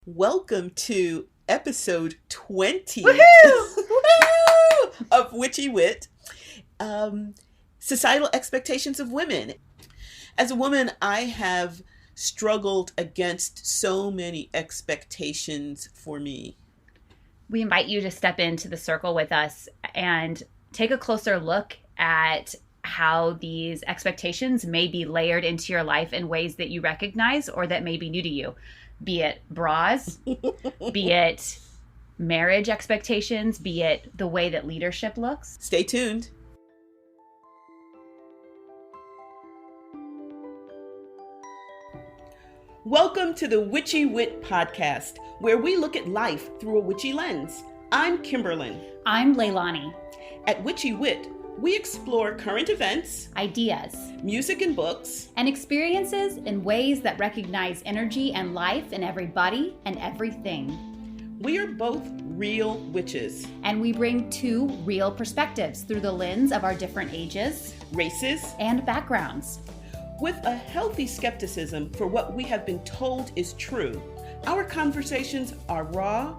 Welcome to episode 20 Woohoo! of Witchy Wit, Societal Expectations of Women. As a woman, I have struggled against so many expectations for me. We invite you to step into the circle with us and take a closer look at how these expectations may be layered into your life in ways that you recognize or that may be new to you. Be it bras, be it marriage expectations, be it the way that leadership looks. Stay tuned. Welcome to the Witchy Wit podcast, where we look at life through a witchy lens. I'm Kimberlyn. I'm Leilani. At Witchy Wit, we explore current events, Ideas, music and books, and experiences in ways that recognize energy and life in everybody and everything. We are both real witches. And we bring two real perspectives through the lens of our different ages, Races, and backgrounds. with a healthy skepticism for what we have been told is true. Our conversations are raw,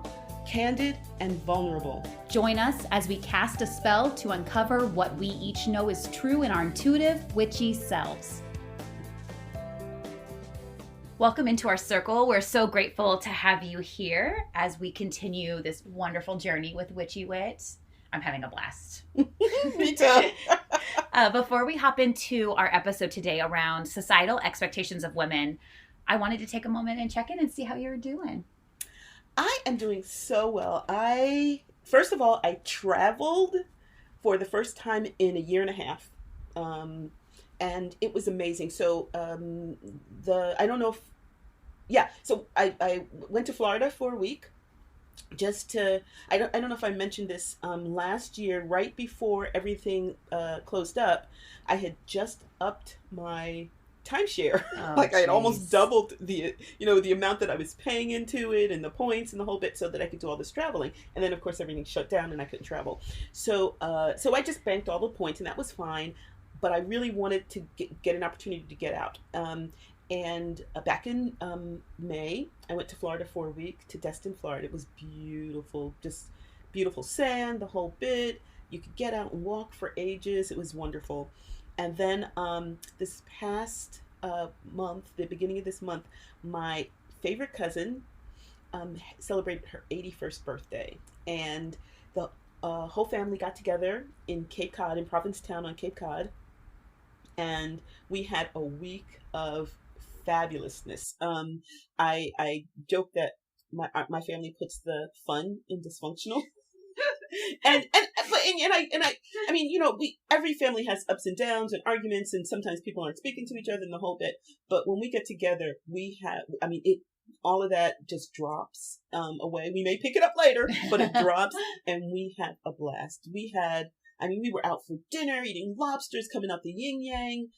candid, and vulnerable. Join us as we cast a spell to uncover what we each know is true in our intuitive, witchy selves. Welcome into our circle. We're so grateful to have you here as we continue this wonderful journey with Witchy Wit. I'm having a blast. Me too. Before we hop into our episode today around societal expectations of women, I wanted to take a moment and check in and see how you're doing. I am doing so well. First of all, I traveled for the first time in a year and a half. And it was amazing. So, I went to Florida for a week just to, I don't know if I mentioned this, last year, right before everything, closed up, I had just upped my timeshare. I had almost doubled the amount that I was paying into it and the points and the whole bit so that I could do all this traveling. And then of course everything shut down and I couldn't travel. So I just banked all the points and that was fine. But I really wanted to get an opportunity to get out. And back in May, I went to Florida for a week, to Destin, Florida. It was beautiful, just beautiful sand, the whole bit. You could get out and walk for ages. It was wonderful. And then this past month, the beginning of this month, my favorite cousin celebrated her 81st birthday. And the whole family got together in Cape Cod, in Provincetown on Cape Cod. And we had a week of fabulousness. I joke that my family puts the fun in dysfunctional. I mean, every family has ups and downs and arguments, and sometimes people aren't speaking to each other and the whole bit. But when we get together, all of that just drops away. We may pick it up later, but it drops, and we had a blast. We were out for dinner, eating lobsters, coming out the yin yang,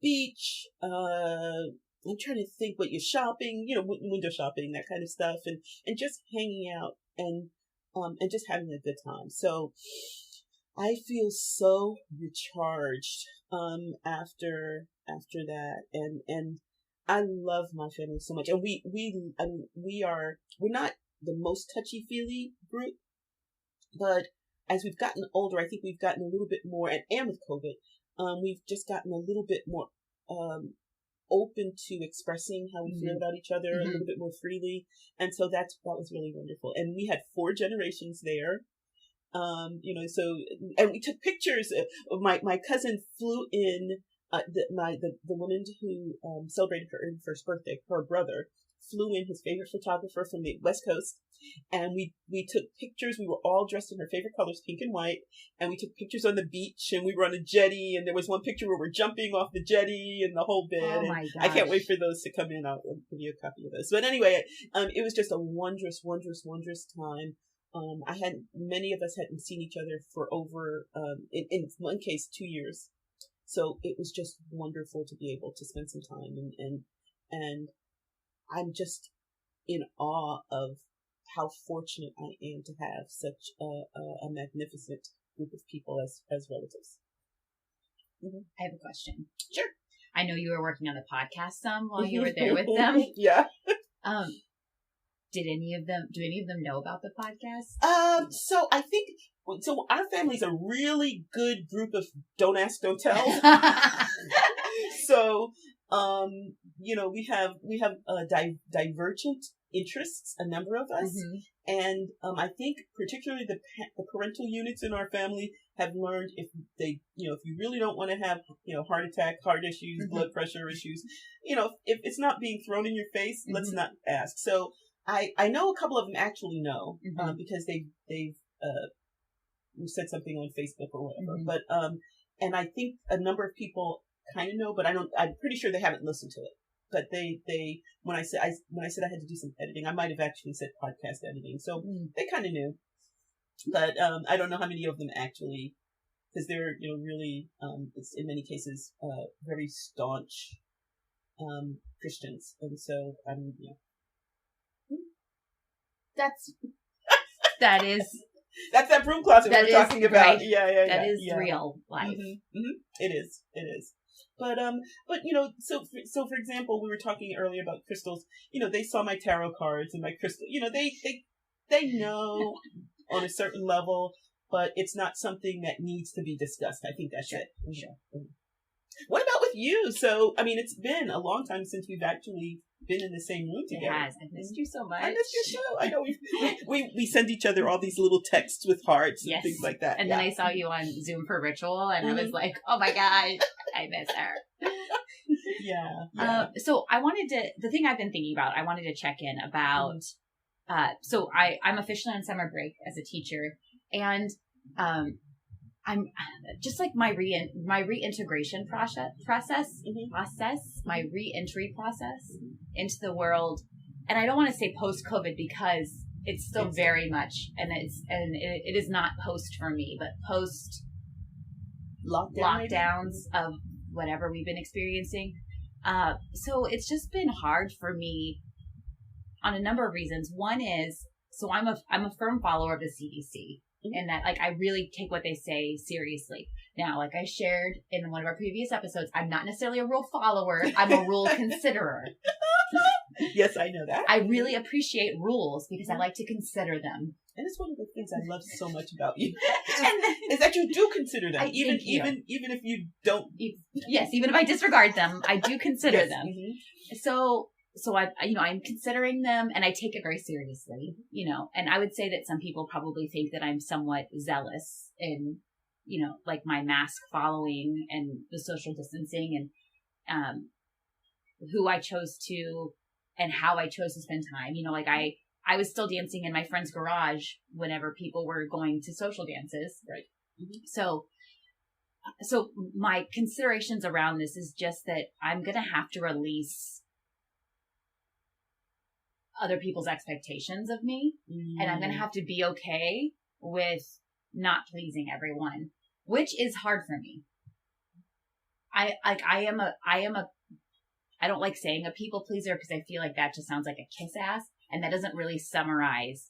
beach. I'm trying to think what you're shopping, window shopping, that kind of stuff, and just hanging out and just having a good time. So I feel so recharged after that, and I love my family so much, and we're not the most touchy feely group, but as we've gotten older, I think we've gotten a little bit more, and with COVID, we've just gotten a little bit more open to expressing how we feel about each other a little bit more freely, and so that was really wonderful. And we had 4 generations there, and we took pictures. My cousin flew in. The woman who celebrated her first birthday, her brother, flew in, his favorite photographer from the West Coast, and we took pictures. We were all dressed in her favorite colors, pink and white, and we took pictures on the beach, and we were on a jetty, and there was one picture where we're jumping off the jetty and the whole bit. Oh my gosh. I can't wait for those to come in. I'll give you a copy of those. But anyway, it was just a wondrous, wondrous, wondrous time. Many of us hadn't seen each other for over, in one case, 2 years. So it was just wonderful to be able to spend some time, and I'm just in awe of how fortunate I am to have such a magnificent group of people as relatives. Mm-hmm. I have a question. Sure. I know you were working on the podcast some while you were there with them. Yeah. do any of them know about the podcast? So I think, so our family's a really good group of don't ask, don't tell. So, we have divergent interests, a number of us. Mm-hmm. And I think particularly the parental units in our family have learned if they, if you really don't want to have, heart attack, heart issues, Mm-hmm. blood pressure issues, if it's not being thrown in your face, Mm-hmm. let's not ask. So I know a couple of them actually know, Mm-hmm. because they've said something on Facebook or whatever. Mm-hmm. But and I think a number of people kind of know, but I'm pretty sure they haven't listened to it. But they when I said I had to do some editing, I might have actually said podcast editing, so they kind of knew. But I don't know how many of them actually, because they're really it's in many cases very staunch Christians, and so that is that's that broom closet we were talking about. Right. Yeah. That is yeah. real life. Mm-hmm. Mm-hmm. It is. But so for example, we were talking earlier about crystals. They saw my tarot cards and my crystal. They know on a certain level, but it's not something that needs to be discussed. I think that's it. Sure. What about with you? So, I mean, it's been a long time since we've actually been in the same room together. It has. I missed you so much. I missed you too. I know we send each other all these little texts with hearts and things like that. And then I saw you on Zoom for ritual, and I was like, oh my gosh, I miss her. Yeah. So the thing I've been thinking about, I wanted to check in about, so I'm officially on summer break as a teacher, and I'm just like my reintegration process, my reentry process into the world. And I don't want to say post-COVID because it's still very much, and it is not post for me, but post lockdowns of whatever we've been experiencing. So it's just been hard for me on a number of reasons. One is, so I'm a firm follower of the CDC. And that, like, I really take what they say seriously. Now, like I shared in one of our previous episodes, I'm not necessarily a rule follower. I'm a rule considerer. Yes, I know that. I really appreciate rules because I like to consider them. And it's one of the things I love so much about you is that you do consider them, even if you don't. Yes, even if I disregard them, I do consider them. Mm-hmm. So I'm considering them, and I take it very seriously, and I would say that some people probably think that I'm somewhat zealous in, like my mask following and the social distancing and, who I chose to and how I chose to spend time. Like I was still dancing in my friend's garage whenever people were going to social dances. Right. Mm-hmm. So my considerations around this is just that I'm going to have to release other people's expectations of me. And I'm going to have to be okay with not pleasing everyone, which is hard for me. I don't like saying a people pleaser because I feel like that just sounds like a kiss ass. And that doesn't really summarize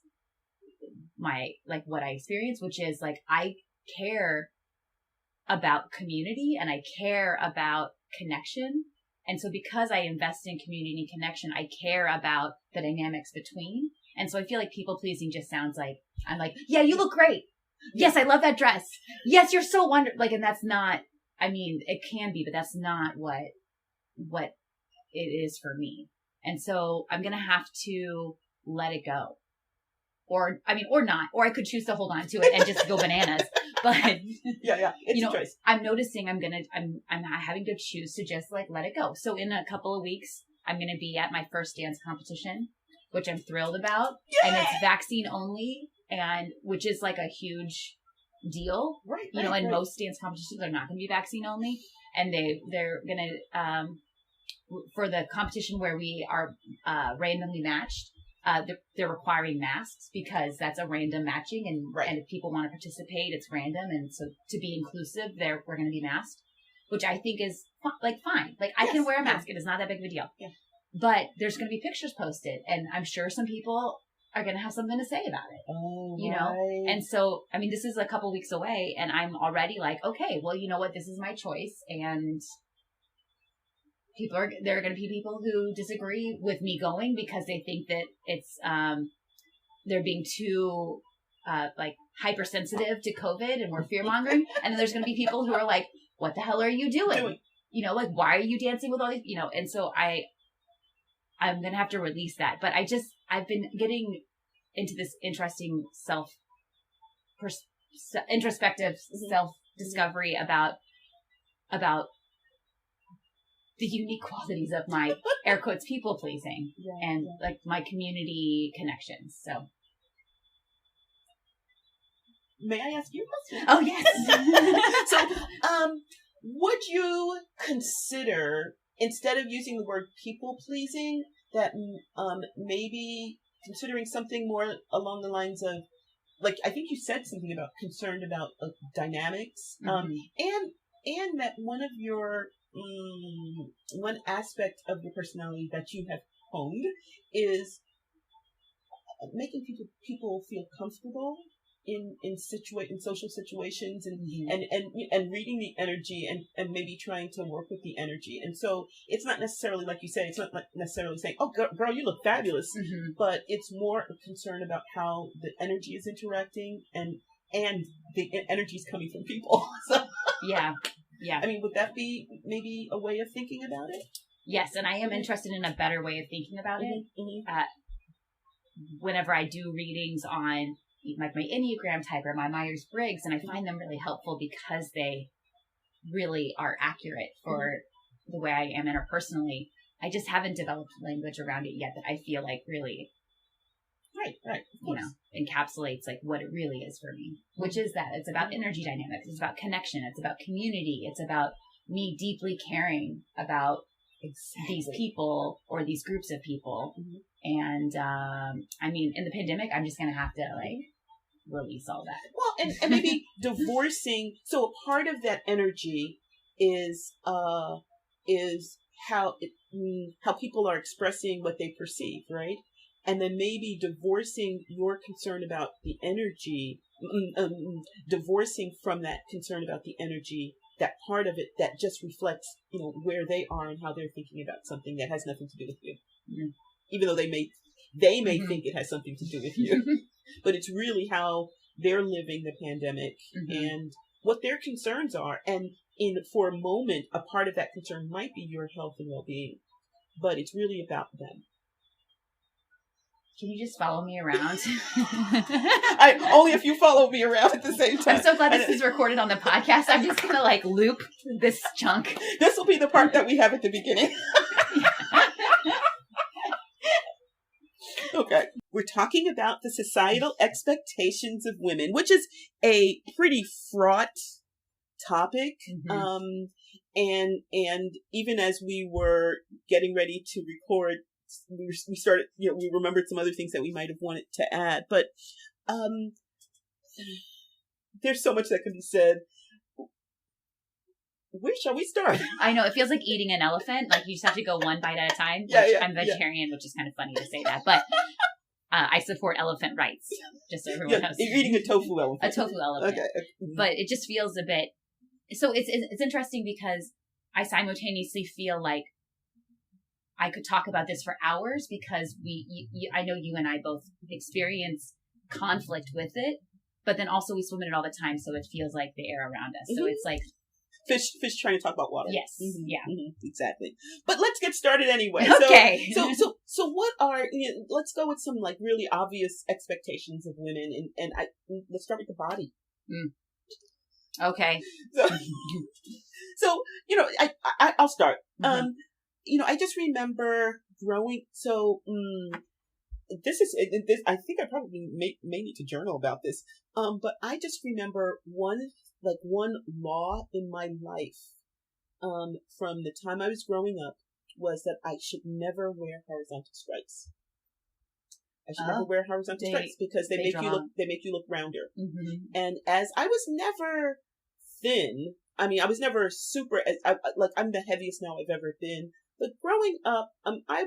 what I experience, which is like, I care about community and I care about connection. And so because I invest in community and connection, I care about the dynamics between. And so I feel like people pleasing just sounds like, I'm like, yeah, you look great. Yes, I love that dress. Yes, you're so wonderful. Like, and that's not, I mean, it can be, but that's not what it is for me. And so I'm going to have to let it go. Or not. Or I could choose to hold on to it and just go bananas. But yeah, it's a choice. I'm noticing I'm having to choose to just like let it go. So in a couple of weeks, I'm going to be at my first dance competition, which I'm thrilled about. Yeah! And it's vaccine only, and which is like a huge deal. Right. And most dance competitions are not going to be vaccine only. And they're going to, for the competition where we are randomly matched, they're requiring masks because that's a random matching, and if people want to participate, it's random, and so to be inclusive, we're going to be masked, which I think is fine. Like I can wear a mask; it is not that big of a deal. Yeah. But there's going to be pictures posted, and I'm sure some people are going to have something to say about it. Oh, And so I mean, this is a couple weeks away, and I'm already like, okay, well, you know what? This is my choice, and there are going to be people who disagree with me going because they think that it's they're being too like hypersensitive to COVID and we're fear mongering. And then there's going to be people who are like, what the hell are you doing? You know, like, why are you dancing with all these, you know? And so I'm going to have to release that. But I've been getting into this interesting introspective self-discovery about the unique qualities of my air quotes people pleasing and like my community connections. So may I ask you a question? Oh yes. So would you consider, instead of using the word people pleasing, that maybe considering something more along the lines of, like, I think you said something about concerned about dynamics, and that one of your one aspect of your personality that you have honed is making people feel comfortable in social situations and reading the energy and maybe trying to work with the energy. And so it's not necessarily, like you said, it's not necessarily saying, oh girl, you look fabulous, but it's more a concern about how the energy is interacting and the energy is coming from people. So yeah. I mean, would that be maybe a way of thinking about it? Yes, and I am interested in a better way of thinking about it. Whenever I do readings on like my Enneagram type or my Myers-Briggs, and I find them really helpful because they really are accurate for the way I am interpersonally. I just haven't developed language around it yet that I feel like really you know, encapsulates like what it really is for me, which is that it's about energy dynamics. It's about connection. It's about community. It's about me deeply caring about these people or these groups of people. And, I mean, in the pandemic, I'm just going to have to like release all that. Well, and maybe divorcing. So a part of that energy is how people are expressing what they perceive, right? And then maybe divorcing your concern about the energy, divorcing from that concern about the energy, that part of it that just reflects, you know, where they are and how they're thinking about something that has nothing to do with you. Even though they may think it has something to do with you, but it's really how they're living the pandemic and what their concerns are. And for a moment, a part of that concern might be your health and well-being, but it's really about them. Can you just follow me around? Only if you follow me around at the same time. I'm so glad this is recorded on the podcast. I'm just going to like loop this chunk. This will be the part that we have at the beginning. Okay. We're talking about the societal expectations of women, which is a pretty fraught topic. And even as we were getting ready to record, we started, you know, we remembered some other things that we might have wanted to add, but there's so much that can be said. Where shall we start? I know, it feels like eating an elephant. Like you just have to go one bite at a time. I'm vegetarian, which is kind of funny to say that, but I support elephant rights. Just so everyone knows. You're eating a tofu elephant. A tofu elephant. Okay. But it just feels a bit. So it's interesting because I simultaneously feel like I could talk about this for hours because I know you and I both experience conflict with it, but then also we swim in it all the time, so it feels like the air around us. So it's like fish trying to talk about water. Yes, exactly. But let's get started anyway. Okay. So what are? Let's go with some like really obvious expectations of women, and let's start with the body. Okay. So I'll start. I just remember growing. So this. I think I probably may need to journal about this. But I just remember one law in my life, from the time I was growing up, was that I should never wear horizontal stripes. I should never wear horizontal stripes because they make you look rounder. And as I was never thin, I mean, I was never super. I'm the heaviest now I've ever been. But growing up, I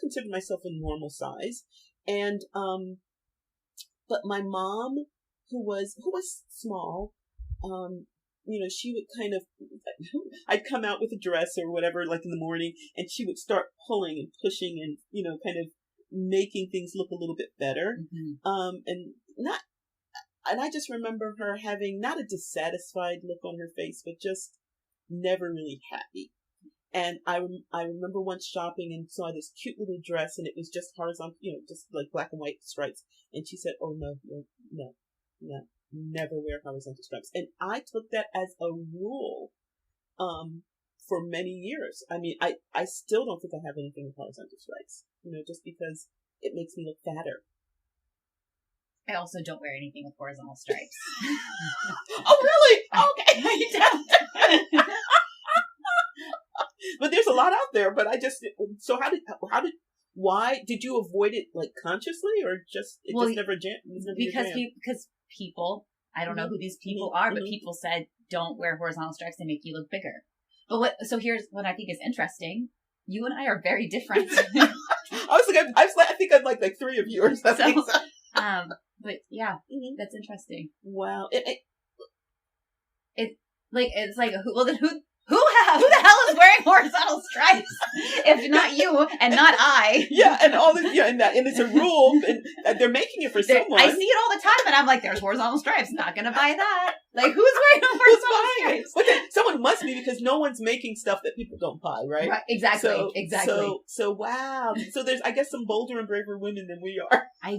considered myself a normal size, and but my mom, who was small, she would kind of, I'd come out with a dress or whatever, like in the morning, and she would start pulling and pushing and, kind of making things look a little bit better. And I just remember her having not a dissatisfied look on her face, but just never really happy. And I remember once shopping and saw this cute little dress, and it was just horizontal, just like black and white stripes. And she said, "Oh no, never wear horizontal stripes." And I took that as a rule, for many years. I mean, I still don't think I have anything with horizontal stripes, just because it makes me look fatter. I also don't wear anything with horizontal stripes. Oh, really? Okay. No, you don't. But there's a lot out there, but so why did you avoid it, like, consciously, or just, just never because people, I don't know who these people are, but people said, don't wear horizontal stripes, they make you look bigger. But here's what I think is interesting. You and I are very different. I think I'm like three of you or something. But yeah, that's interesting. Wow. It's like, who the hell is wearing horizontal stripes if not you and not I? Yeah, and all this, and it's a rule, and they're making it for someone. I see it all the time, and I'm like, there's horizontal stripes. Not gonna buy that. Like, who's wearing horizontal stripes? But someone must be, because no one's making stuff that people don't buy, right? Right, exactly. So wow. So there's, I guess, some bolder and braver women than we are. I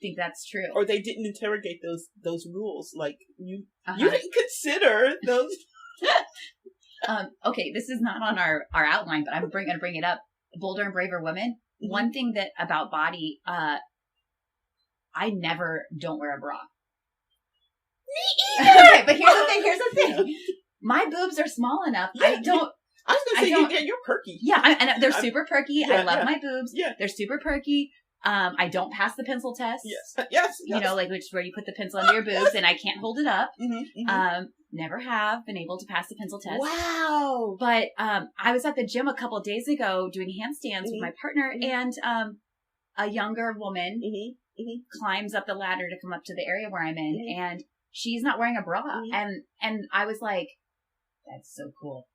think that's true. Or they didn't interrogate those rules, like you didn't consider those. Okay, this is not on our outline, but I'm going to bring it up. Bolder and braver women. Mm-hmm. One thing that about body, I never don't wear a bra. Me either. Okay, but here's the thing. My boobs are small enough. Yeah, I was going to say, you're perky. Yeah, and they're super perky. I love my boobs. Yeah. They're super perky. I don't pass the pencil test. Yes. Which where you put the pencil under your boobs, and I can't hold it up. Mm-hmm. Never have been able to pass the pencil test. Wow. But I was at the gym a couple of days ago doing handstands with my partner, and a younger woman climbs up the ladder to come up to the area where I'm in, and she's not wearing a bra. And I was like, that's so cool.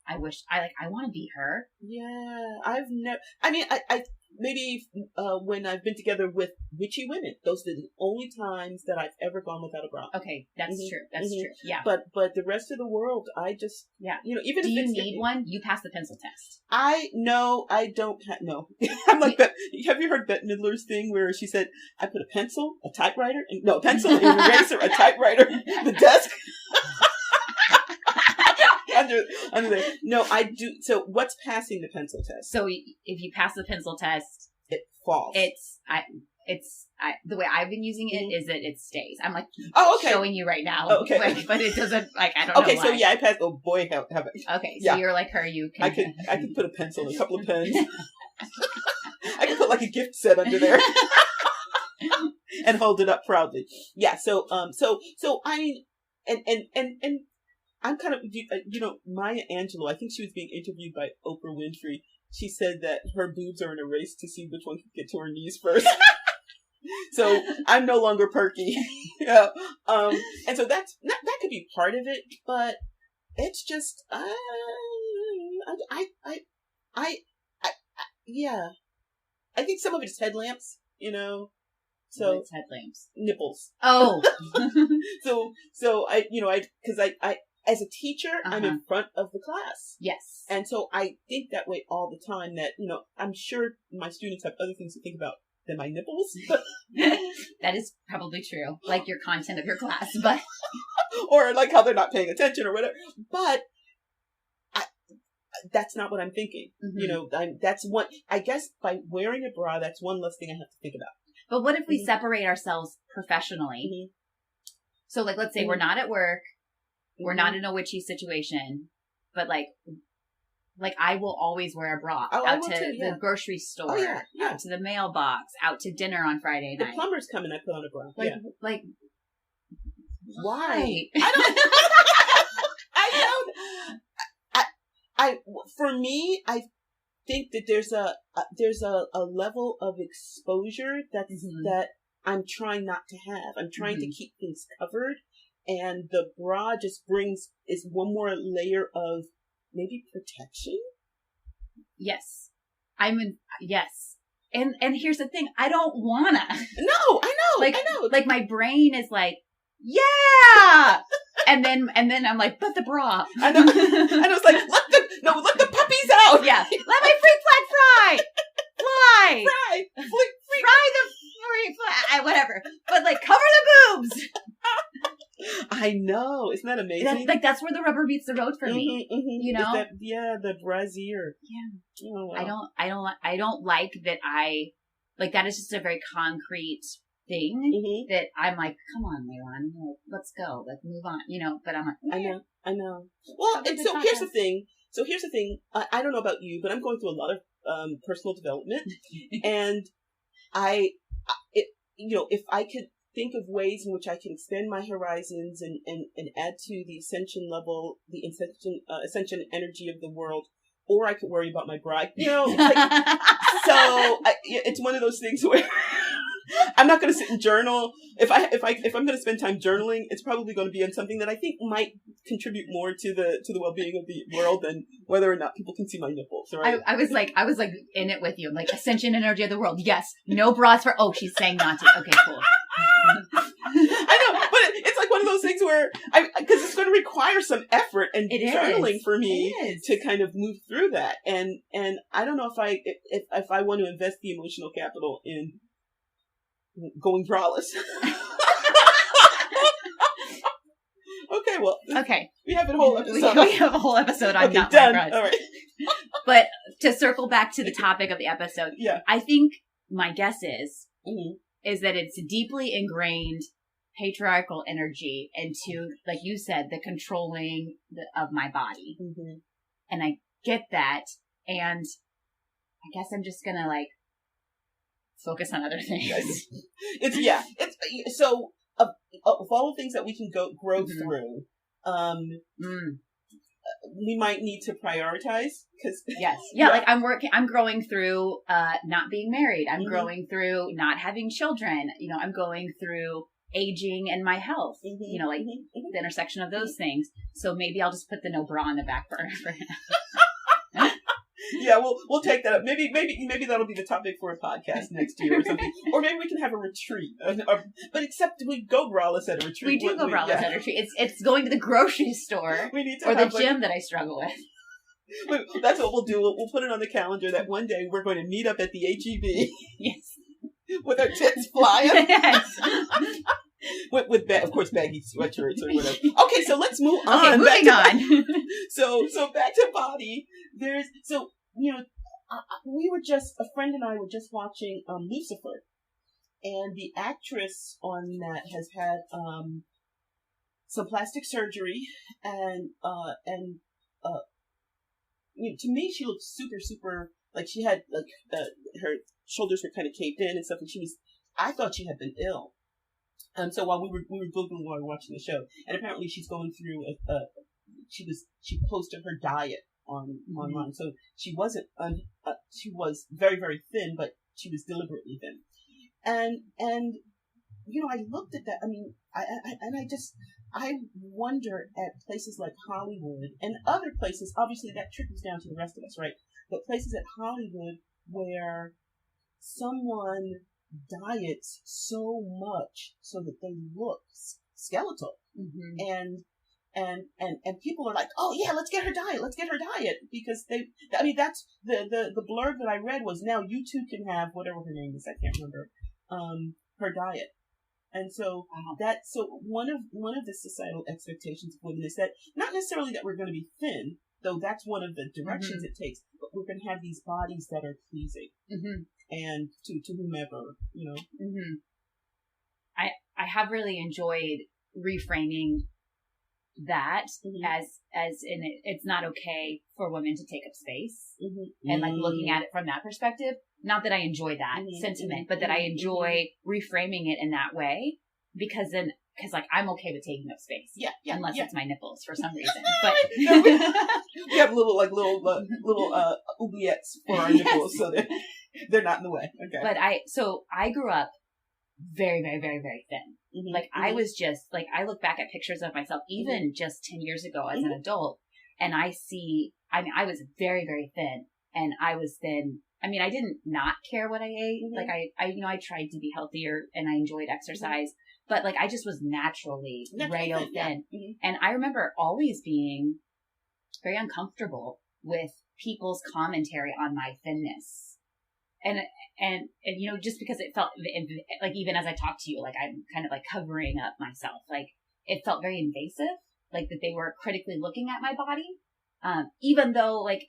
I wish I want to be her. Yeah, I've never. I mean, I maybe when I've been together with witchy women, those are the only times that I've ever gone without a bra. Okay, that's true. That's true. Yeah. But the rest of the world, I just even do if you need one? You pass the pencil test. I don't no. I'm like that. Have you heard Bette Midler's thing where she said, "I put a pencil, a typewriter, a pencil, an eraser, a typewriter, the desk." Under there. No, I do. So what's passing the pencil test? So if you pass the pencil test, it falls. The way I've been using it is that it stays. I'm like, showing you right now. Oh, okay. But it doesn't, I don't know. Okay, so I passed. Oh boy, have it. Okay, so you're like her. You can. I can put a pencil and a couple of pens. I can put like a gift set under there. And hold it up proudly. Yeah. So I mean, and I'm kind of, Maya Angelou, I think she was being interviewed by Oprah Winfrey. She said that her boobs are in a race to see which one can get to her knees first. So I'm no longer perky. Yeah. And so that could be part of it, but it's just, yeah. I think some of it is headlamps, So it's headlamps. Nipples. Oh. So I as a teacher, I'm in front of the class. Yes. And so I think that way all the time that, I'm sure my students have other things to think about than my nipples. That is probably true. Like your content of your class, but. Or like how they're not paying attention or whatever. But that's not what I'm thinking. That's one, I guess by wearing a bra, that's one less thing I have to think about. But what if we separate ourselves professionally? So like, let's say we're not at work. We're not in a witchy situation, but like I will always wear a bra out to the grocery store, out to the mailbox, out to dinner on Friday night. The plumber's coming, I put on a bra. Like why? For me, I think that there's a level of exposure that I'm trying not to have. I'm trying to keep things covered. And the bra just is one more layer of maybe protection. Yes. Yes. And here's the thing. I don't wanna. No, I know. Like, I know. Like my brain is like, yeah. and then I'm like, but the bra. I know. And I was like, let the puppies out. Yeah. Let my free flag fly. Fly. Fry. Fry the free flag. Whatever. But like, cover the boobs. I know. Isn't that amazing? That's where the rubber meets the road for me. You know? The brassiere. Yeah. Oh, wow. I don't like that that is just a very concrete thing that I'm like, come on, Leilani, let's go. Let's move on. But I'm like, I know. Well, so here's the thing. I don't know about you, but I'm going through a lot of personal development. And if I could think of ways in which I can expand my horizons and add to the ascension level, the ascension energy of the world, or I could worry about my bride. It's like, it's one of those things where I'm not going to sit and journal. If I'm going to spend time journaling, it's probably going to be on something that I think might contribute more to the well-being of the world than whether or not people can see my nipples. Right? I was like in it with you. I'm like, ascension energy of the world. Yes. No bras for. Oh, she's saying not to. Okay, cool. I know, but it's like one of those things where because it's going to require some effort and journaling for me to kind of move through that, and I don't know if I want to invest the emotional capital in going braless. Okay, well, we have a whole episode. We have a whole episode on not done. My bras. All right. But to circle back to the topic of the episode, I think my guess is that it's deeply ingrained patriarchal energy into, like you said, the controlling of my body. And I get that. And I guess I'm just going to focus on other things. It's so of all the things that we can grow through, we might need to prioritize because I'm growing through not being married. I'm growing through not having children. I'm going through aging and my health. The intersection of those things. So maybe I'll just put the no bra on the back burner for now. Yeah, we'll take that up. Maybe that'll be the topic for a podcast next year or something. Or maybe we can have a retreat. But except we go braless at a retreat. We do go braless at a retreat. It's going to the grocery store we need to or the gym that I struggle with. That's what we'll do. We'll put it on the calendar that one day we're going to meet up at the HEB. Yes. With our tits flying. Yes. with of course baggy sweatshirts or whatever. Okay, so let's move on. Okay, moving on. So back to body. A friend and I were just watching Lucifer, and the actress on that has had some plastic surgery, and to me she looked super like she had her shoulders were kind of caved in and stuff, and I thought she had been ill. So while we were Googling while we were watching the show, and apparently she's going through she posted her diet online. So she wasn't she was very, very thin, but she was deliberately thin. And I looked at that. I mean, I wonder at places like Hollywood and other places. Obviously, that trickles down to the rest of us, right? But places at Hollywood where someone diets so much so that they look skeletal, and people are like, oh yeah, let's get her diet, because that's the blurb that I read was, now you too can have whatever her name is, I can't remember, her diet. And so one of the societal expectations of women is that not necessarily that we're going to be thin, though that's one of the directions it takes, but we're going to have these bodies that are pleasing. And to whomever, I have really enjoyed reframing that as in it's not okay for women to take up space, and looking at it from that perspective. Not that I enjoy that sentiment, but that I enjoy reframing it in that way, because I'm okay with taking up space. Unless it's my nipples for some reason. But we have little oubliettes for our nipples, so they're not in the way. Okay. But I grew up very, very, very, very thin. Mm-hmm. Like I was just like, I look back at pictures of myself, even just 10 years ago as an adult, and I see, I mean, I was very, very thin, and I was thin. I mean, I didn't not care what I ate. Like I tried to be healthier and I enjoyed exercise, but like I just was naturally rail thin. And I remember always being very uncomfortable with people's commentary on my thinness. And just because it felt like, even as I talk to you, like I'm kind of like covering up myself, like it felt very invasive, like that they were critically looking at my body. Even though like,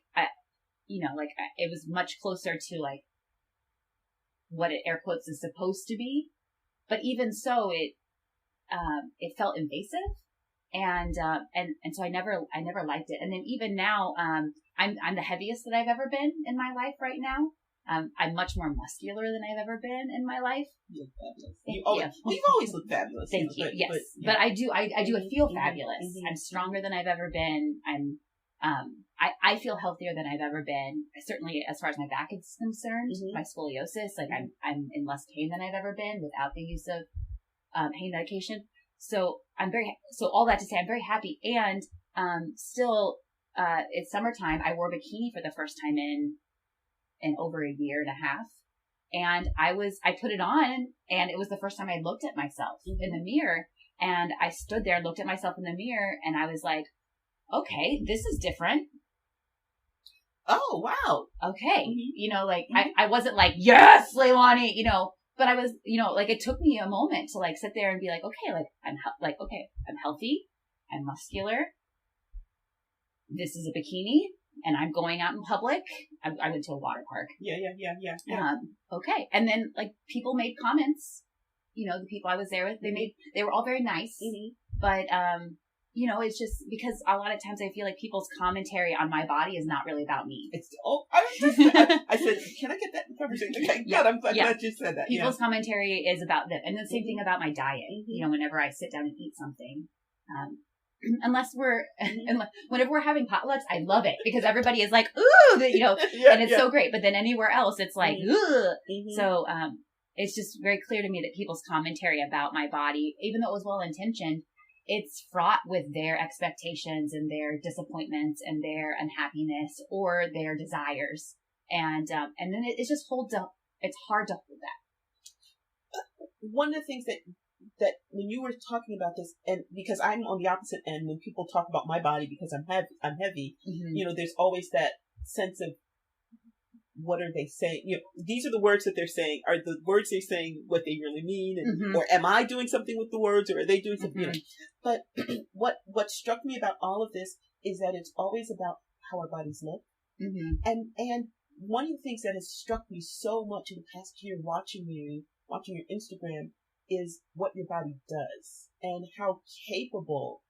it was much closer to like what it air quotes is supposed to be. But even so, it felt invasive. And so I never liked it. And then even now, I'm the heaviest that I've ever been in my life right now. I'm much more muscular than I've ever been in my life. You look fabulous. You've always looked fabulous. Thank you. Yes. But I do feel fabulous. I'm stronger than I've ever been. I feel healthier than I've ever been. Certainly as far as my back is concerned, my scoliosis, like I'm in less pain than I've ever been without the use of, pain medication. So all that to say, I'm very happy. And, still, it's summertime. I wore a bikini for the first time in over a year and a half. And I put it on, and it was the first time I looked at myself in the mirror. And I stood there and looked at myself in the mirror, and I was like, okay, this is different. Oh, wow. Okay. I wasn't like, yes, Leilani, but I was, like it took me a moment to like sit there and be like, okay, like I'm healthy. I'm muscular. This is a bikini and I'm going out in public. I went to a water park. Yeah. Okay. And then like people made comments, the people I was there with, they were all very nice, but, it's just because a lot of times I feel like people's commentary on my body is not really about me. I said, can I get that conversation? Okay, good. I'm glad you said that. People's commentary is about them. And the same thing about my diet. Whenever I sit down and eat something, whenever we're having potlucks, I love it because everybody is like, ooh, and it's so great. But then anywhere else, it's like, ugh. So, it's just very clear to me that people's commentary about my body, even though it was well-intentioned, it's fraught with their expectations and their disappointments and their unhappiness or their desires. And then it just holds up. It's hard to hold that. One of the things that when you were talking about this, and because I'm on the opposite end, when people talk about my body because I'm heavy, there's always that sense of, what are they saying? These are the words that they're saying. Are the words they're saying what they really mean? And, or am I doing something with the words, or are they doing something? But what struck me about all of this is that it's always about how our bodies look. And one of the things that has struck me so much in the past year watching your Instagram is what your body does and how capable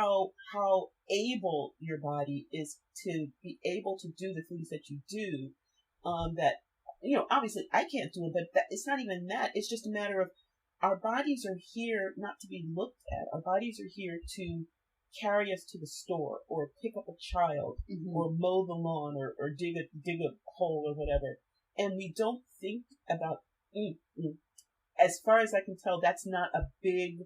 how able your body is to be able to do the things that you do, that, obviously I can't do it, but it's not even that. It's just a matter of our bodies are here not to be looked at. Our bodies are here to carry us to the store or pick up a child or mow the lawn or dig a hole or whatever. And we don't think about, as far as I can tell, that's not a big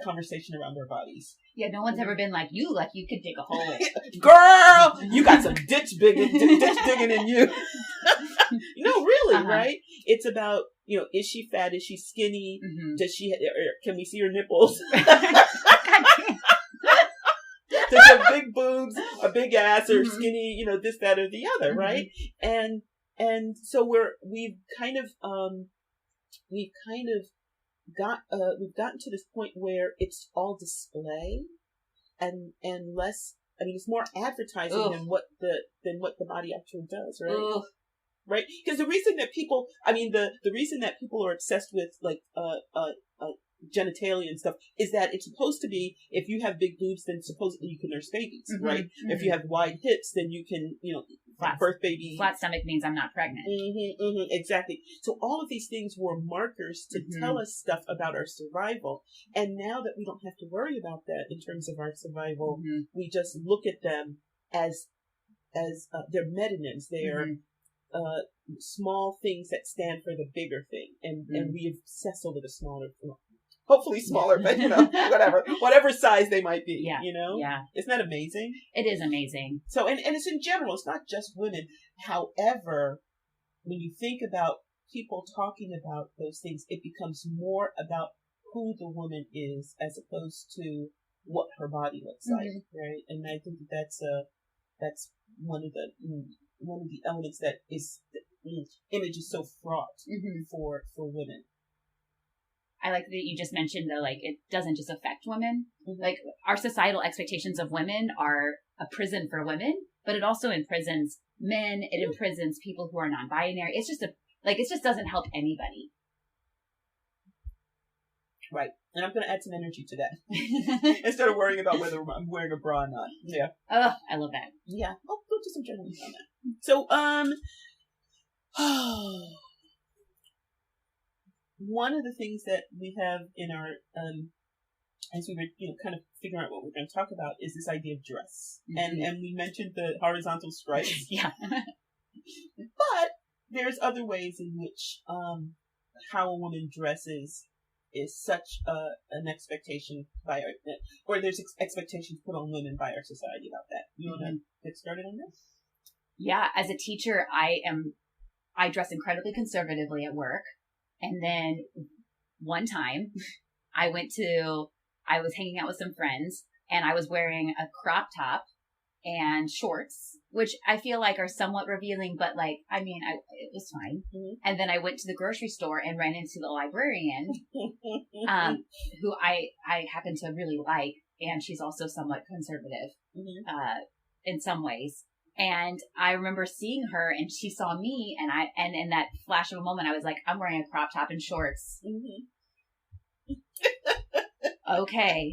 conversation around their bodies. Yeah, no one's ever been like you could dig a hole. Girl, you got some ditch digging in you. Really, right? It's about, is she fat? Is she skinny? Does she, or can we see her nipples? Does she have big boobs, a big ass, or skinny, this, that, or the other, right? And so we've gotten to this point where it's all display and less, it's more advertising than what the body actually does, right? Right? Because the reason that people, the reason that people are obsessed with like genitalia and stuff is that it's supposed to be, if you have big boobs, then supposedly you can nurse babies, right? If you have wide hips, then you can, birth baby. Flat stomach means I'm not pregnant. Exactly. So all of these things were markers to tell us stuff about our survival. And now that we don't have to worry about that in terms of our survival, we just look at them as they're metonyms. They're small things that stand for the bigger thing, and we obsess over the smaller, hopefully smaller, but whatever size they might be. Yeah. Yeah. Isn't that amazing? It is amazing. So, and it's in general. It's not just women. However, when you think about people talking about those things, it becomes more about who the woman is as opposed to what her body looks like, right? And I think that's one of the elements that is the image is so fraught for women. I like that you just mentioned though, like it doesn't just affect women. Like our societal expectations of women are a prison for women, but it also imprisons men. It imprisons people who are non-binary. It's just it just doesn't help anybody. Right. And I'm going to add some energy to that instead of worrying about whether I'm wearing a bra or not. Yeah. Oh, I love that. Yeah. I'll go do some journaling on that. So, one of the things that we have in our, as we were, kind of figuring out what we're going to talk about is this idea of dress. And we mentioned the horizontal stripes. Yeah. But there's other ways in which, how a woman dresses is such an expectation by or there's expectations put on women by our society about that. You want to get started on this? Yeah, as a teacher, I dress incredibly conservatively at work, and then one time I was hanging out with some friends, and I was wearing a crop top and shorts, which I feel like are somewhat revealing, but it was fine. And then I went to the grocery store and ran into the librarian, who I happen to really like, and she's also somewhat conservative, in some ways. And I remember seeing her, and she saw me, and in that flash of a moment, I was like, I'm wearing a crop top and shorts. Okay.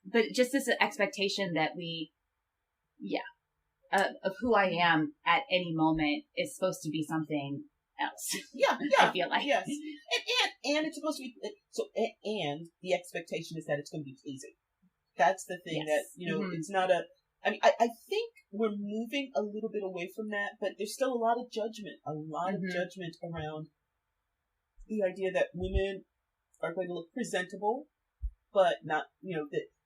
But just this expectation that of who I am at any moment is supposed to be something else. Yeah. I feel like. Yes. And it's supposed to be, and the expectation is that it's going to be pleasing. That's the thing that, it's not I think we're moving a little bit away from that, but there's still a lot of judgment around the idea that women are going to look presentable, but not,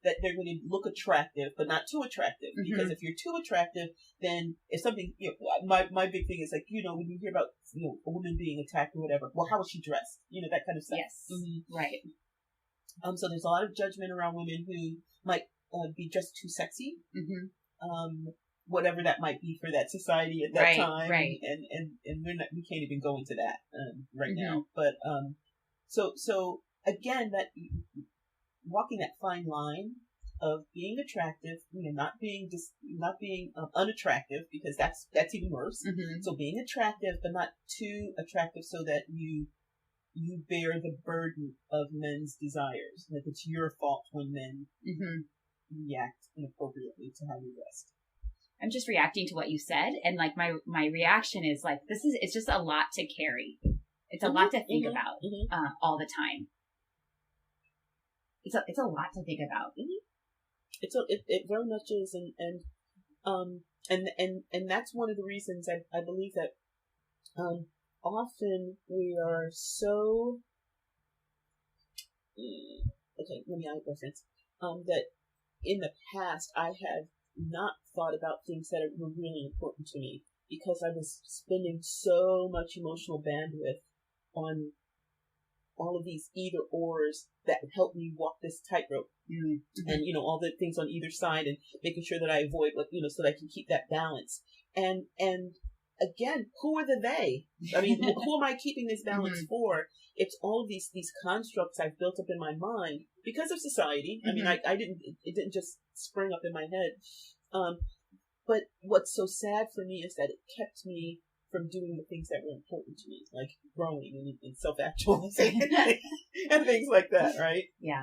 that they're going to look attractive, but not too attractive. Because if you're too attractive, then if something, my big thing is like, when you hear about, a woman being attacked or whatever, well, how is she dressed? That kind of stuff. Yes. Right. So there's a lot of judgment around women who might be dressed too sexy. Whatever that might be for that society at that time. Right. And we can't even go into that, right now. But, so again, that walking that fine line of being attractive, not being unattractive, because that's even worse. So being attractive, but not too attractive so that you bear the burden of men's desires. Like it's your fault when men react inappropriately to how you dress. I'm just reacting to what you said, and like my reaction is like, it's just a lot to carry. It's a lot to think about all the time. It's a lot to think about. It very much is, and that's one of the reasons I believe that often we are so okay. Let me reference that in the past I have not thought about things that were really important to me because I was spending so much emotional bandwidth on all of these either ors that help me walk this tightrope, and all the things on either side, and making sure that I avoid so that I can keep that balance. And again, who are the they? I mean, who am I keeping this balance for? It's all of these constructs I've built up in my mind because of society. I mean, it didn't just spring up in my head. But what's so sad for me is that it kept me from doing the things that were important to me, like growing and self-actualizing and things like that, right? Yeah.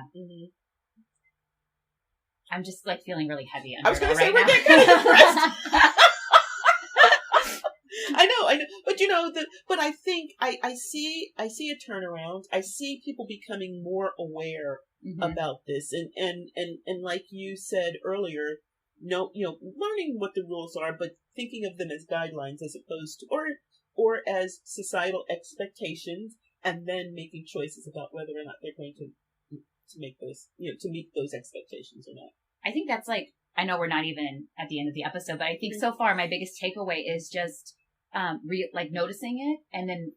I'm just like feeling really heavy. I was going to say, right we're getting kind of depressed. I know, but I think I see a turnaround. I see people becoming more aware about this, and like you said earlier, learning what the rules are, but thinking of them as guidelines as opposed to, or as societal expectations, and then making choices about whether or not they're going to make those, to meet those expectations or not. I think that's like, I know we're not even at the end of the episode, but I think so far my biggest takeaway is just noticing it, and then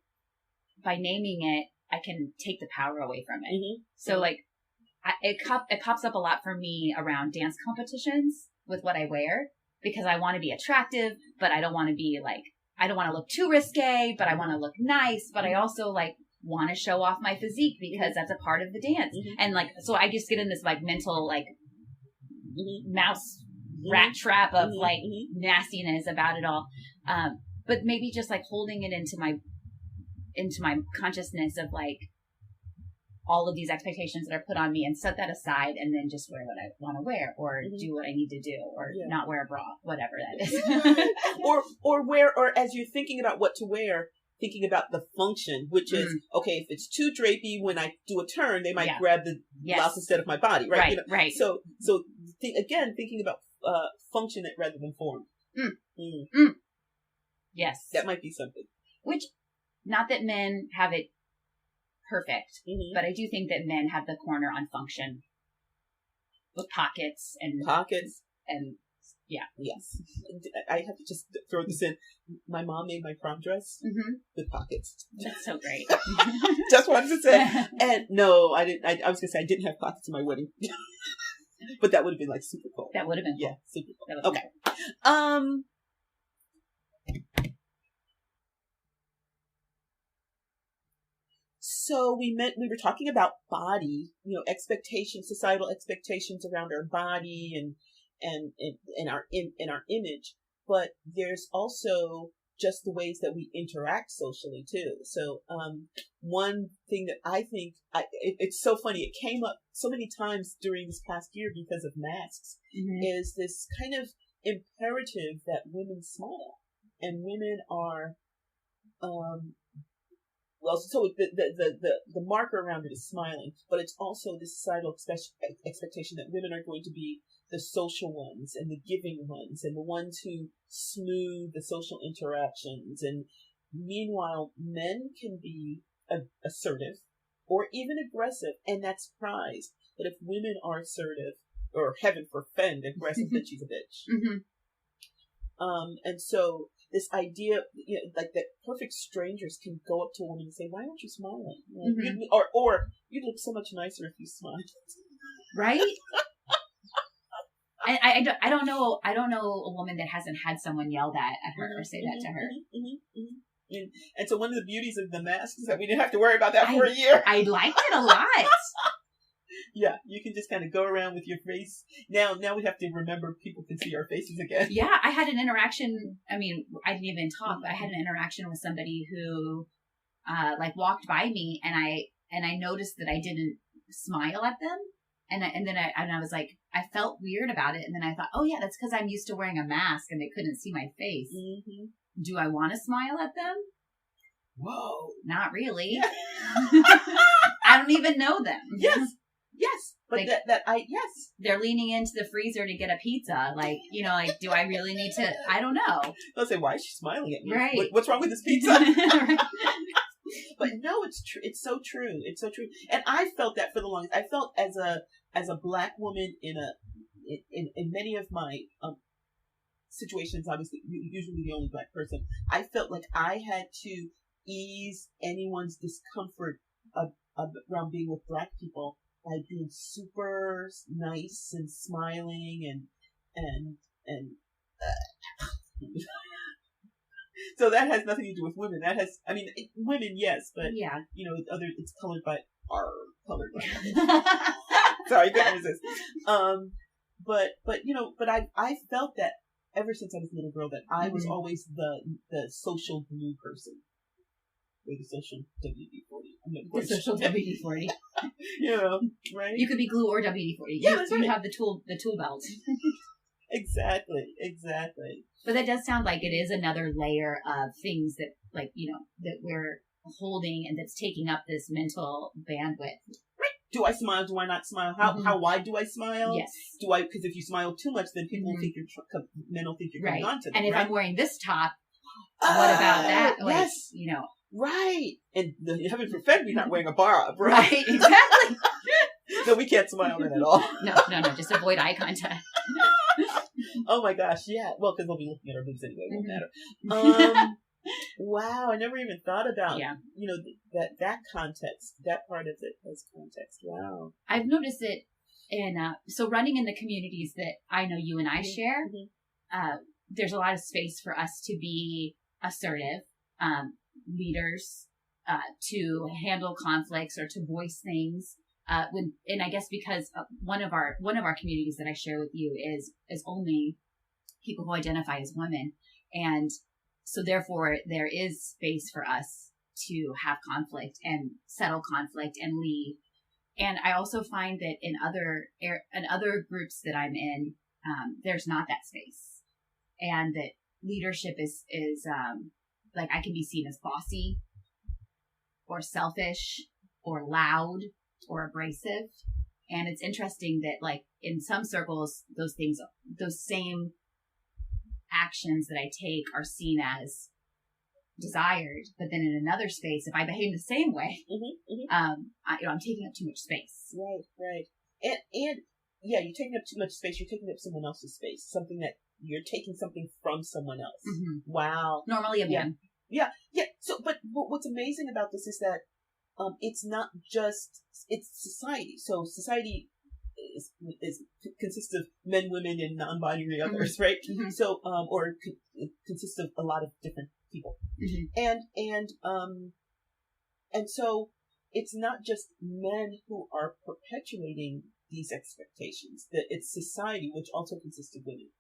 by naming it, I can take the power away from it. Mm-hmm. So like, it pops up a lot for me around dance competitions with what I wear, because I want to be attractive, but I don't want to be like, I don't want to look too risque, but I want to look nice, but I also like want to show off my physique because that's a part of the dance. Mm-hmm. And like, so I just get in this like mental like mouse rat trap of like nastiness about it all. But maybe just like holding it into my consciousness of like all of these expectations that are put on me, and set that aside, and then just wear what I want to wear, or do what I need to do, or not wear a bra, whatever that is. or as you're thinking about what to wear, thinking about the function, which is, okay, if it's too drapey, when I do a turn, they might grab the blouse instead of my body, right? Right. So again, thinking about function rather than form. Yes. That might be something. Which, not that men have it perfect, but I do think that men have the corner on function with pockets and yes. I have to just throw this in. My mom made my prom dress with pockets. That's so great. Just wanted to say. And no, I didn't. I was gonna say I didn't have pockets in my wedding, but that would have been like super cool. That would have been cool. Yeah, super Cool. cool. Okay. So we were talking about body, expectations, societal expectations around our body and our image, but there's also just the ways that we interact socially too. So one thing that I think it's so funny, it came up so many times during this past year because of masks, is this kind of imperative that women smile, and women are so the marker around it is smiling, but it's also this societal expectation that women are going to be the social ones and the giving ones and the ones who smooth the social interactions. And meanwhile, men can be assertive or even aggressive, and that's prized. But if women are assertive, or heaven forfend, aggressive, then she's a bitch. And so this idea, like that perfect strangers can go up to a woman and say, "Why aren't you smiling?" Or you'd look so much nicer if you smiled. Right? And I don't know a woman that hasn't had someone yell that at her or say that to her. And so one of the beauties of the mask is that we didn't have to worry about that for a year. I liked it a lot. Yeah, you can just kind of go around with your face. Now we have to remember people can see our faces again. Yeah, I had an interaction. I mean, I didn't even talk, but I had an interaction with somebody who, walked by me, and I noticed that I didn't smile at them, and I was like, I felt weird about it, and then I thought, oh yeah, that's because I'm used to wearing a mask and they couldn't see my face. Do I want to smile at them? Whoa, not really. Yeah. I don't even know them. Yes, but yes. They're leaning into the freezer to get a pizza. Do I really need to? I don't know. They'll say, why is she smiling at me? Right. What's wrong with this pizza? But no, it's true. It's so true. It's so true. And I felt that for the longest. I felt as a Black woman in many of my situations, I was usually the only Black person. I felt like I had to ease anyone's discomfort around being with Black people by being super nice and smiling and so that has nothing to do with women. That has, women, yes, but yeah, it's colored by our colored. Sorry, couldn't resist. But I felt that ever since I was a little girl, that I was always the social glue person. Or the social WD-40. The social WD-40. Right? You could be glue or WD-40. Yeah, that's right. You have the tool belt. Exactly. But that does sound like it is another layer of things that, that we're holding and that's taking up this mental bandwidth. Right. do I smile? Do I not smile? How wide do I smile? Yes. Because if you smile too much, then people will think men will think you're coming on to them. And if right? I'm wearing this top, what about that? Like, yes. Right. And heaven forbid we're not wearing a bra. Right. Exactly. No, we can't smile then at all. No. Just avoid eye contact. Oh my gosh. Yeah. Well, because we'll be looking at our boobs anyway. It won't matter. Wow. I never even thought about, that context, that part of it as context. Wow. I've noticed it so running in the communities that I know you and I share, there's a lot of space for us to be assertive, leaders, to handle conflicts or to voice things. And I guess because one of our communities that I share with you is only people who identify as women. And so therefore there is space for us to have conflict and settle conflict and lead. And I also find that in other groups that I'm in, there's not that space, and that leadership is like I can be seen as bossy or selfish or loud or abrasive. And it's interesting that like in some circles, those same actions that I take are seen as desired, but then in another space, if I behave the same way, I'm taking up too much space. Right. And yeah, you're taking up too much space. You're taking up someone else's space. Something that you're taking something from someone else. Wow. Normally a man. Yeah. So, but what's amazing about this is that it's not just, it's society. So society is consists of men, women, and non-binary others, right? So, or it consists of a lot of different people. And so it's not just men who are perpetuating these expectations, that it's society, which also consists of women.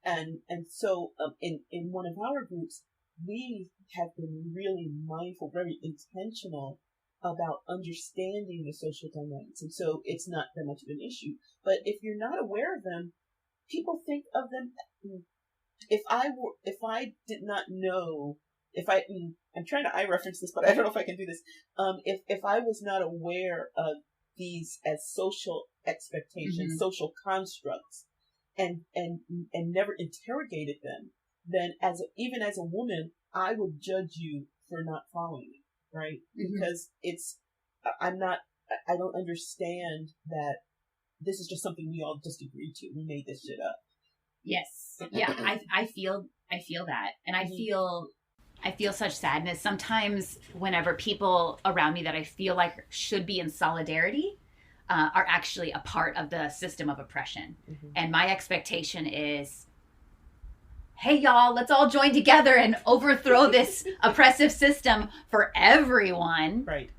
And so in one of our groups, we have been really mindful, very intentional about understanding the social dynamics. And so it's not that much of an issue. But if you're not aware of them, people think of them. If I did not know, I'm trying to reference this, but I don't know if I can do this. If I was not aware of these as social expectations, social constructs, and never interrogated them, then even as a woman, I would judge you for not following it, right? Because I don't understand that this is just something we all just agreed to. We made this shit up. Yes. Yeah. I feel that. And I feel such sadness sometimes whenever people around me that I feel like should be in solidarity are actually a part of the system of oppression. And my expectation is, hey, y'all, let's all join together and overthrow this oppressive system for everyone. Right.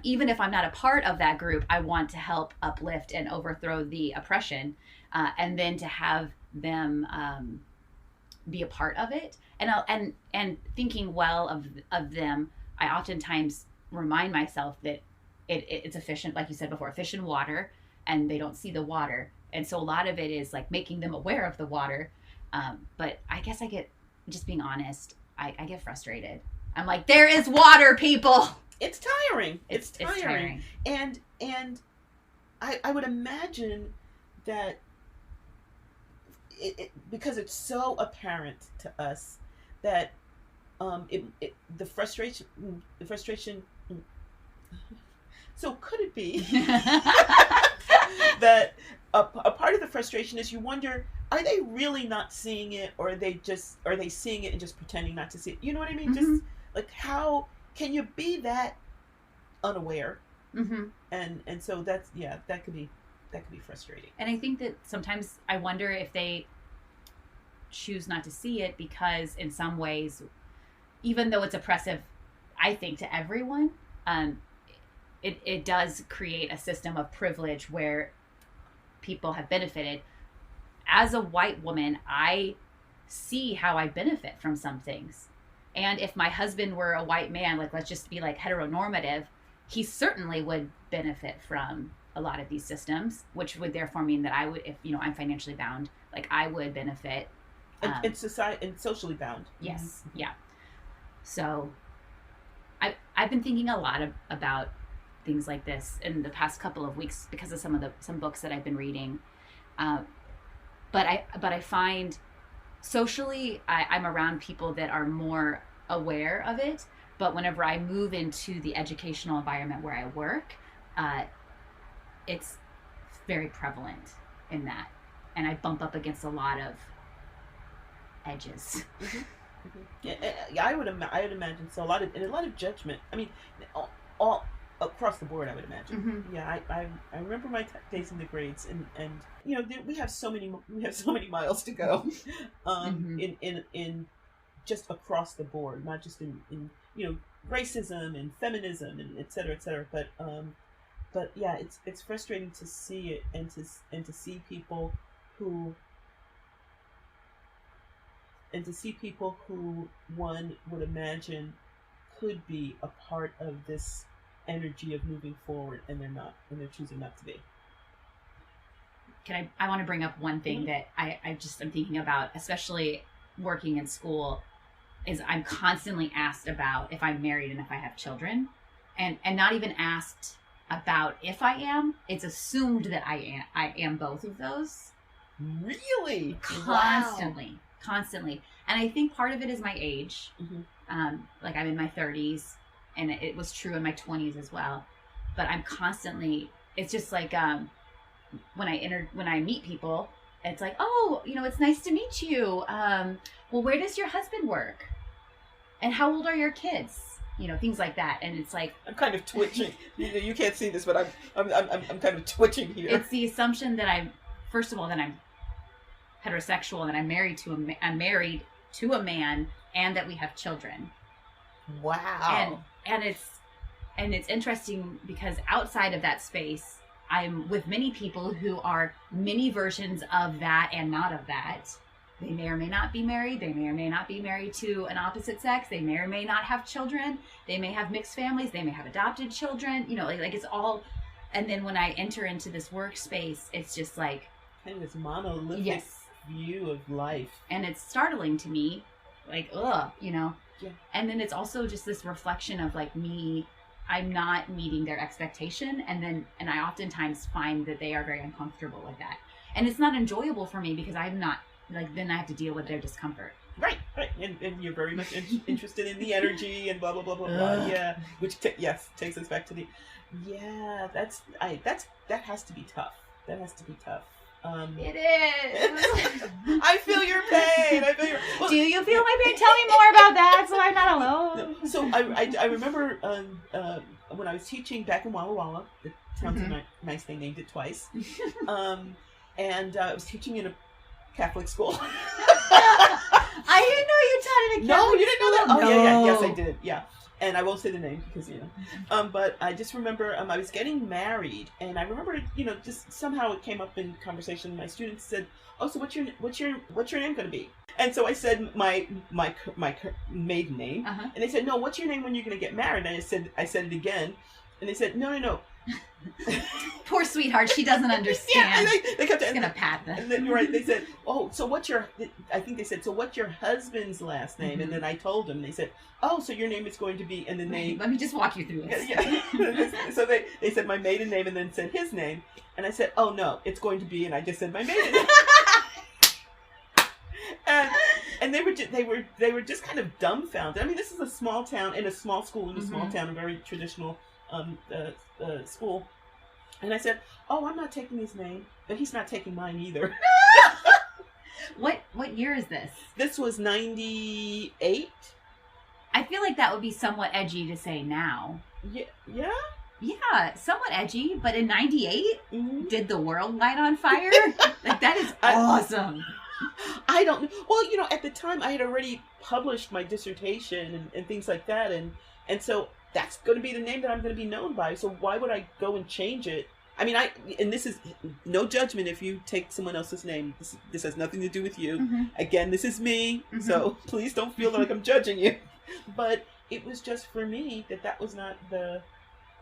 Even if I'm not a part of that group, I want to help uplift and overthrow the oppression, and then to have them be a part of it. And thinking well of them, I oftentimes remind myself that it's a fish, like you said before, fish in water, and they don't see the water. And so a lot of it is like making them aware of the water. But I guess just being honest, I get frustrated. I'm like, there is water, people. It's tiring. It's tiring. And I would imagine that because it's so apparent to us that the frustration. So could it be that a part of the frustration is you wonder, are they really not seeing it, or are they seeing it and just pretending not to see it? You know what I mean? Just like, how can you be that unaware? And so that could be frustrating. And I think that sometimes I wonder if they choose not to see it because in some ways, even though it's oppressive, I think to everyone, it does create a system of privilege where people have benefited. As a white woman, I see how I benefit from some things. And if my husband were a white man, like, let's just be like heteronormative, he certainly would benefit from a lot of these systems, which would therefore mean that I would, if I'm financially bound, like I would benefit. And society and socially bound. Yes. Yeah. So I've been thinking a lot about things like this in the past couple of weeks because of some books that I've been reading. But I find socially I'm around people that are more aware of it. But whenever I move into the educational environment where I work, it's very prevalent in that, and I bump up against a lot of edges. Mm-hmm. Mm-hmm. Yeah, I would imagine so. A lot of judgment. I mean, all across the board, I would imagine. Mm-hmm. Yeah, I remember my days in the grades, and you know, we have so many miles to go, in just across the board, not just in you know, racism and feminism and et cetera, but yeah, it's frustrating to see it and to see people who one would imagine could be a part of this energy of moving forward, and they're not, and they're choosing not to be. I want to bring up one thing that I'm thinking about, especially working in school, is I'm constantly asked about if I'm married and if I have children, and not even asked about if I am. It's assumed that I am both of those. Really? Constantly. And I think part of it is my age. Mm-hmm. Like I'm in my 30s, and it was true in my 20s as well. But I'm constantly, it's just like when I meet people, it's like, oh, you know, it's nice to meet you. Well, where does your husband work? And how old are your kids? You know, things like that. And it's like, I'm kind of twitching. You can't see this, but I'm kind of twitching here. It's the assumption that I'm heterosexual, and that I'm married to a man, and that we have children. Wow. And it's interesting because outside of that space, I'm with many people who are many versions of that and not of that. They may or may not be married. They may or may not be married to an opposite sex. They may or may not have children. They may have mixed families. They may have adopted children. You know, like it's all. And then when I enter into this workspace, it's just like kind of this monolithic view of life. And it's startling to me, like, ugh, you know. Yeah. And then it's also just this reflection of like me. I'm not meeting their expectation, and I oftentimes find that they are very uncomfortable with that, and it's not enjoyable for me because I'm not. Like, then I have to deal with their discomfort. Right. And you're very much interested in the energy and blah, blah, blah, blah, blah. Yeah. Which, takes us back to that has to be tough. That has to be tough. It is. I feel your pain. Do you feel my pain? Tell me more about that so I'm not alone. So I remember when I was teaching back in Walla Walla, the town's a nice, they named it twice. And I was teaching in a Catholic school. I didn't know you taught in a Catholic school. No, you didn't know that? Oh, no. Yeah. Yes, I did. Yeah. And I won't say the name because, you know. But I just remember I was getting married, and I remember, you know, just somehow it came up in conversation. My students said, "Oh, so what's your name going to be?" And so I said my maiden name, and they said, "No, what's your name when you're going to get married?" And I said it again, and they said, "No." Poor sweetheart, she doesn't understand. Yeah, they kept gonna pat them. And then you're right. They said, "Oh, so what's your?" I think they said, "So what's your husband's last name?" And then I told them. They said, "Oh, so your name is going to be," and then they let me just walk you through this. Yeah. So they said my maiden name and then said his name, and I said, "Oh no, it's going to be," and I just said my maiden name. And they were just kind of dumbfounded. I mean, this is a small town in a small school in a small town, a very traditional school. And I said, "Oh, I'm not taking his name, but he's not taking mine either." What year is this? This was 98. I feel like that would be somewhat edgy to say now. Yeah? Yeah, somewhat edgy, but in 98, did the world light on fire? Like, that is awesome. I don't know. Well, you know, at the time I had already published my dissertation and things like that, and so that's going to be the name that I'm going to be known by. So why would I go and change it? I mean, and this is no judgment if you take someone else's name. This has nothing to do with you. Again, this is me. So please don't feel like I'm judging you. But it was just for me that was not the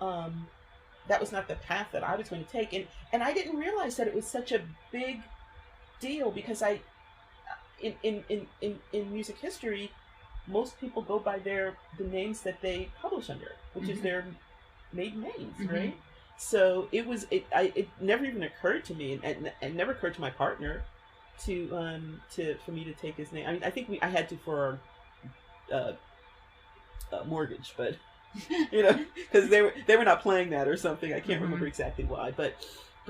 path that I was going to take. And I didn't realize that it was such a big deal because in music history, most people go by the names that they publish under, which is their maiden names, Mm-hmm. right? So it never even occurred to me, and it never occurred to my partner for me to take his name. I mean, I think I had to for our mortgage, but because they were not playing that or something. I can't remember exactly why, but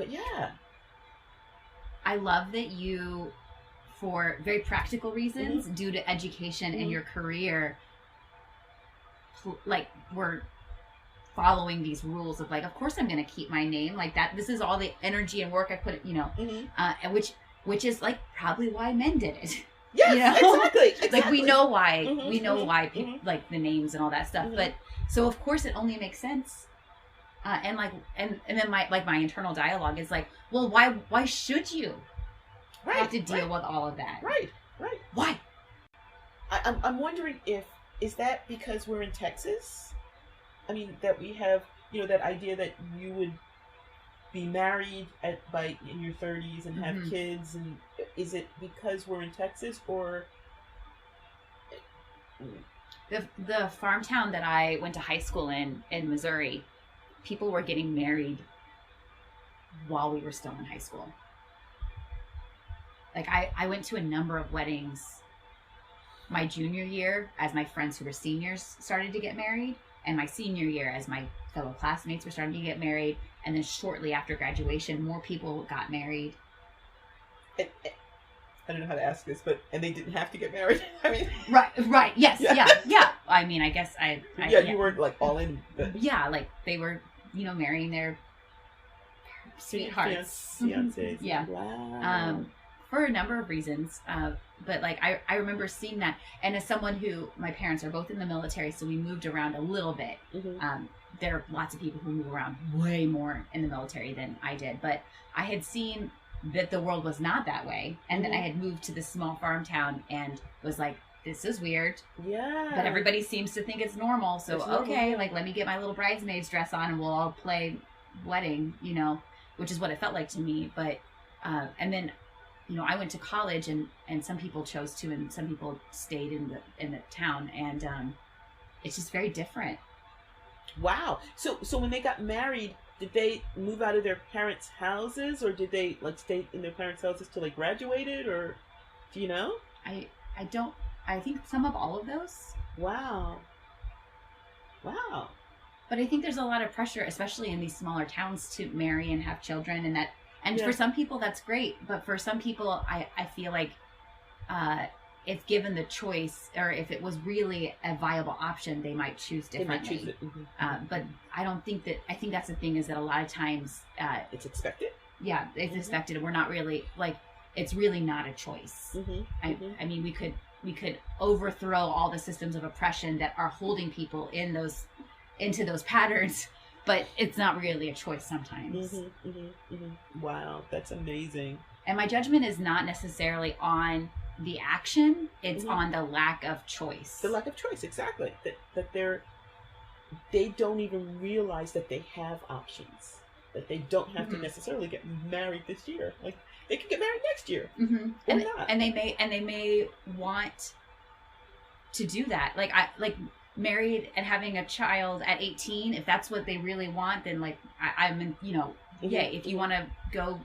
yeah. I love that you, for very practical reasons, due to education and your career, like, were following these rules of, like, of course I'm going to keep my name like that. This is all the energy and work I put, and which is, like, probably why men did it. Yes, exactly. Like, we know why, people, like, the names and all that stuff. But so of course it only makes sense. And then my internal dialogue is like, well, why should you have to deal with all of that? Right. Why? I'm wondering is that because we're in Texas? I mean, that we have, that idea that you would be married in your 30s and have kids, and is it because we're in Texas, or the farm town that I went to high school in Missouri, people were getting married while we were still in high school. Like, I went to a number of weddings my junior year as my friends who were seniors started to get married, and my senior year as my fellow classmates were starting to get married, and then shortly after graduation, more people got married. I don't know how to ask this, and they didn't have to get married. I mean, right, yes, yeah. I mean, I guess you weren't, like, all in. But... Yeah, like, they were, marrying their sweethearts. Fiancés. Yeah. Wow. For a number of reasons. But, like, I remember seeing that. And as someone who, my parents are both in the military, so we moved around a little bit. There are lots of people who move around way more in the military than I did. But I had seen that the world was not that way. And then I had moved to this small farm town and was like, this is weird. Yeah. But everybody seems to think it's normal. So, it's normal. Okay, like, let me get my little bridesmaid's dress on and we'll all play wedding, which is what it felt like to me. But, and then, I went to college and some people chose to, and some people stayed in the town, and it's just very different. Wow. So when they got married, did they move out of their parents' houses, or did they, like, stay in their parents' houses till they graduated, or do you know? I think some of all of those. Wow. But I think there's a lot of pressure, especially in these smaller towns, to marry and have children, and for some people that's great, but for some people I feel like if given the choice, or if it was really a viable option, they might choose differently. They might choose it. But I don't think that. I think that's the thing, is that a lot of times it's expected. Yeah, it's expected. We're not really, like, it's really not a choice. I mean, we could overthrow all the systems of oppression that are holding people into those patterns, but it's not really a choice sometimes. Wow, that's amazing. And my judgment is not necessarily on the action, it's on the lack of choice. The lack of choice, exactly. That they don't even realize that they have options. That they don't have to necessarily get married this year. Like, they could get married next year. Or not. And they may want to do that. Like married and having a child at 18, if that's what they really want, then, like, I'm in, if you want to go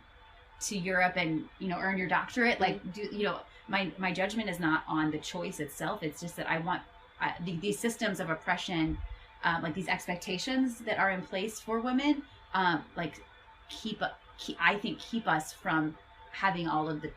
to Europe and, earn your doctorate, like, my judgment is not on the choice itself. It's just that I want these systems of oppression, like these expectations that are in place for women, like keep us from having all of the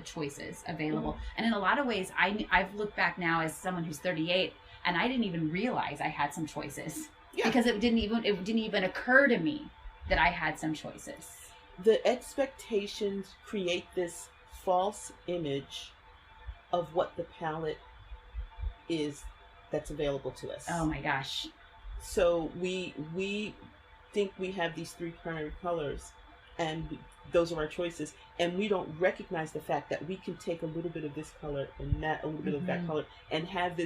choices available. And in a lot of ways, I've looked back now as someone who's 38, and I didn't even realize I had some choices because it didn't even occur to me that I had some choices. The expectations create this false image of what the palette is that's available to us. Oh my gosh. So we think we have these three primary colors, and those are our choices, and we don't recognize the fact that we can take a little bit of this color and that, a little bit of that color, and have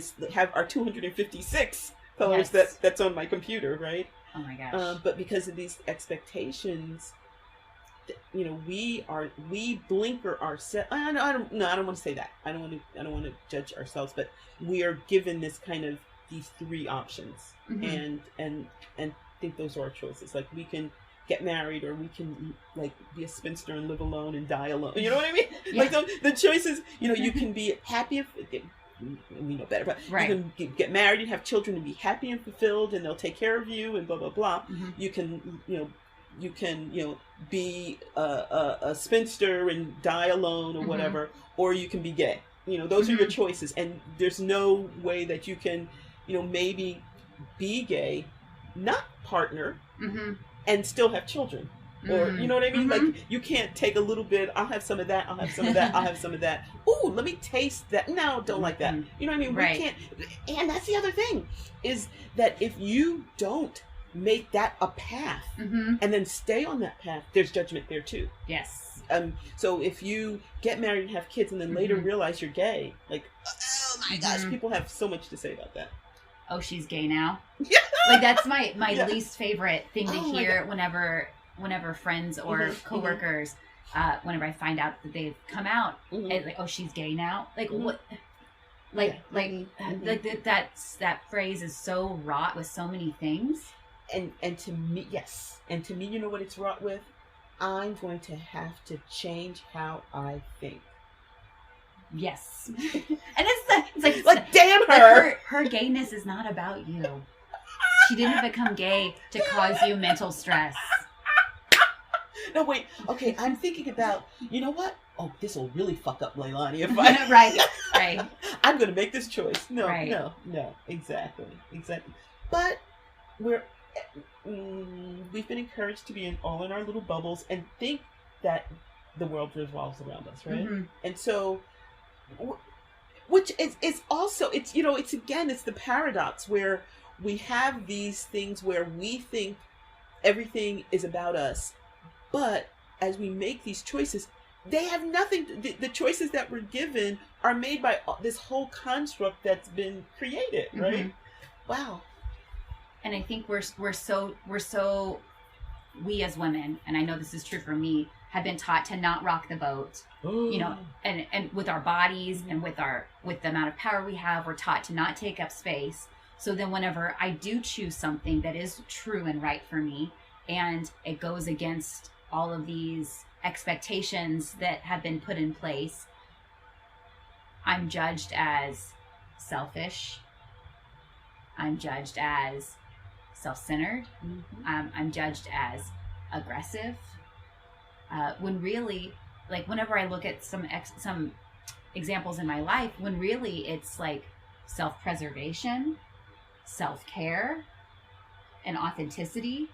our 256 colors that's on my computer, right? Oh my gosh. But because of these expectations, we blinker ourselves. I don't want to say that. I don't want to judge ourselves, but we are given this kind of these three options, and think those are our choices. Like, we can get married, or we can like be a spinster and live alone and die alone. You know what I mean? Yeah. Like the choices. You know, you can be happy if we know better, but right. you can get married and have children and be happy and fulfilled, and they'll take care of you and blah blah blah. Mm-hmm. You can be a spinster and die alone or mm-hmm. whatever, or you can be gay. You know, those mm-hmm. are your choices, and there's no way that you can, maybe be gay, not partner, mm-hmm. and still have children. Or, you know what I mean? Mm-hmm. Like, you can't take a little bit, I'll have some of that, I'll have some of that, I'll have some of that. Ooh, let me taste that. No, don't like that. You know what I mean? Right. We can't. And that's the other thing, is that if you don't make that a path, mm-hmm. and then stay on that path, there's judgment there too. Yes. So if you get married and have kids and then later mm-hmm. realize you're gay, like, oh my gosh, mm-hmm. people have so much to say about that. Oh, she's gay now? Yeah. Like, that's my yeah. least favorite thing to hear whenever friends or mm-hmm. coworkers, whenever I find out that they've come out, mm-hmm. and like, oh, she's gay now? Like, mm-hmm. what? Like, yeah. mm-hmm. like that phrase is so wrought with so many things. And to me, yes. And to me, you know what it's wrought with? I'm going to have to change how I think. Yes. And it's like damn her. Like her gayness is not about you. She didn't become gay to cause you mental stress. No, wait. Okay, I'm thinking about, you know what? Oh, this will really fuck up Leilani if I... Right. I'm going to make this choice. No, right. no. Exactly. But we've been encouraged to be all in our little bubbles and think that the world revolves around us, right? Mm-hmm. And so, which is also, it's the paradox where we have these things where we think everything is about us, but as we make these choices, they have nothing. The choices that we're given are made by this whole construct that's been created, right? Mm-hmm. Wow. And I think we're so we as women, and I know this is true for me, have been taught to not rock the boat. And with our bodies and with the amount of power we have, we're taught to not take up space. So then whenever I do choose something that is true and right for me, and it goes against all of these expectations that have been put in place, I'm judged as selfish. I'm judged as self-centered. Mm-hmm. I'm judged as aggressive. When really, like, whenever I look at some examples in my life, when really it's like self-preservation, self-care, and authenticity,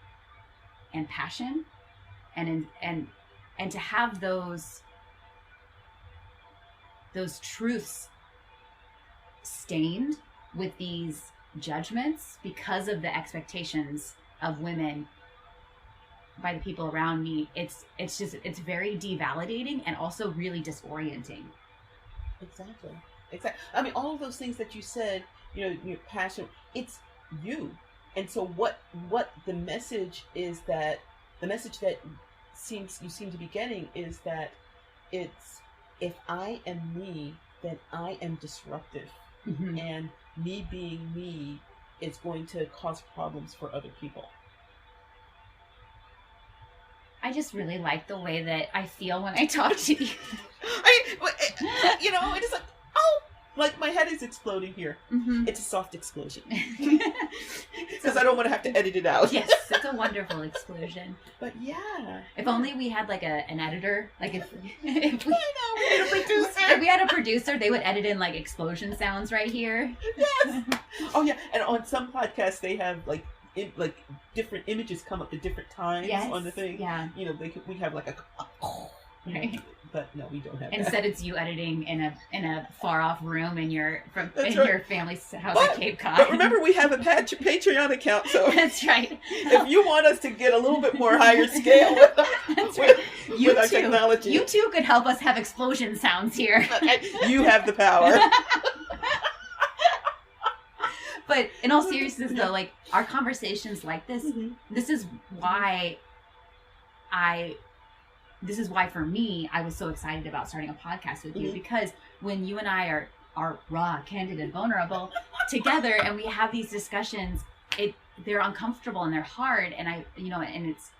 and passion, and to have those truths stained with these judgments because of the expectations of women by the people around me, it's very devalidating and also really disorienting. Exactly. I mean, all of those things that you said, your passion, it's you. And so what the message that you seem to be getting is that it's, if I am me, then I am disruptive. Mm-hmm. And me being me is going to cause problems for other people. I just really like the way that I feel when I talk to you. It is like, oh, like my head is exploding here. Mm-hmm. It's a soft explosion. Because I don't want to have to edit it out. Yes, it's a wonderful explosion. But yeah. If only we had like an editor. Like if we had a producer. If we had a producer, they would edit in like explosion sounds right here. Yes. Oh yeah, and on some podcasts they have like different images come up at different times on the thing. Yeah. We have like a right. But no, we don't have Instead, that. it's you editing in a far off room in your family's house at Cape Cod. But remember, we have a Patreon account, so that's right. If you want us to get a little bit more higher scale with our technology, you too could help us have explosion sounds here. You have the power. But in all seriousness, though, like our conversations like this, mm-hmm. this is why for me, I was so excited about starting a podcast with you, mm-hmm. because when you and I are raw, candid, and vulnerable together, and we have these discussions, they're uncomfortable and they're hard, and it's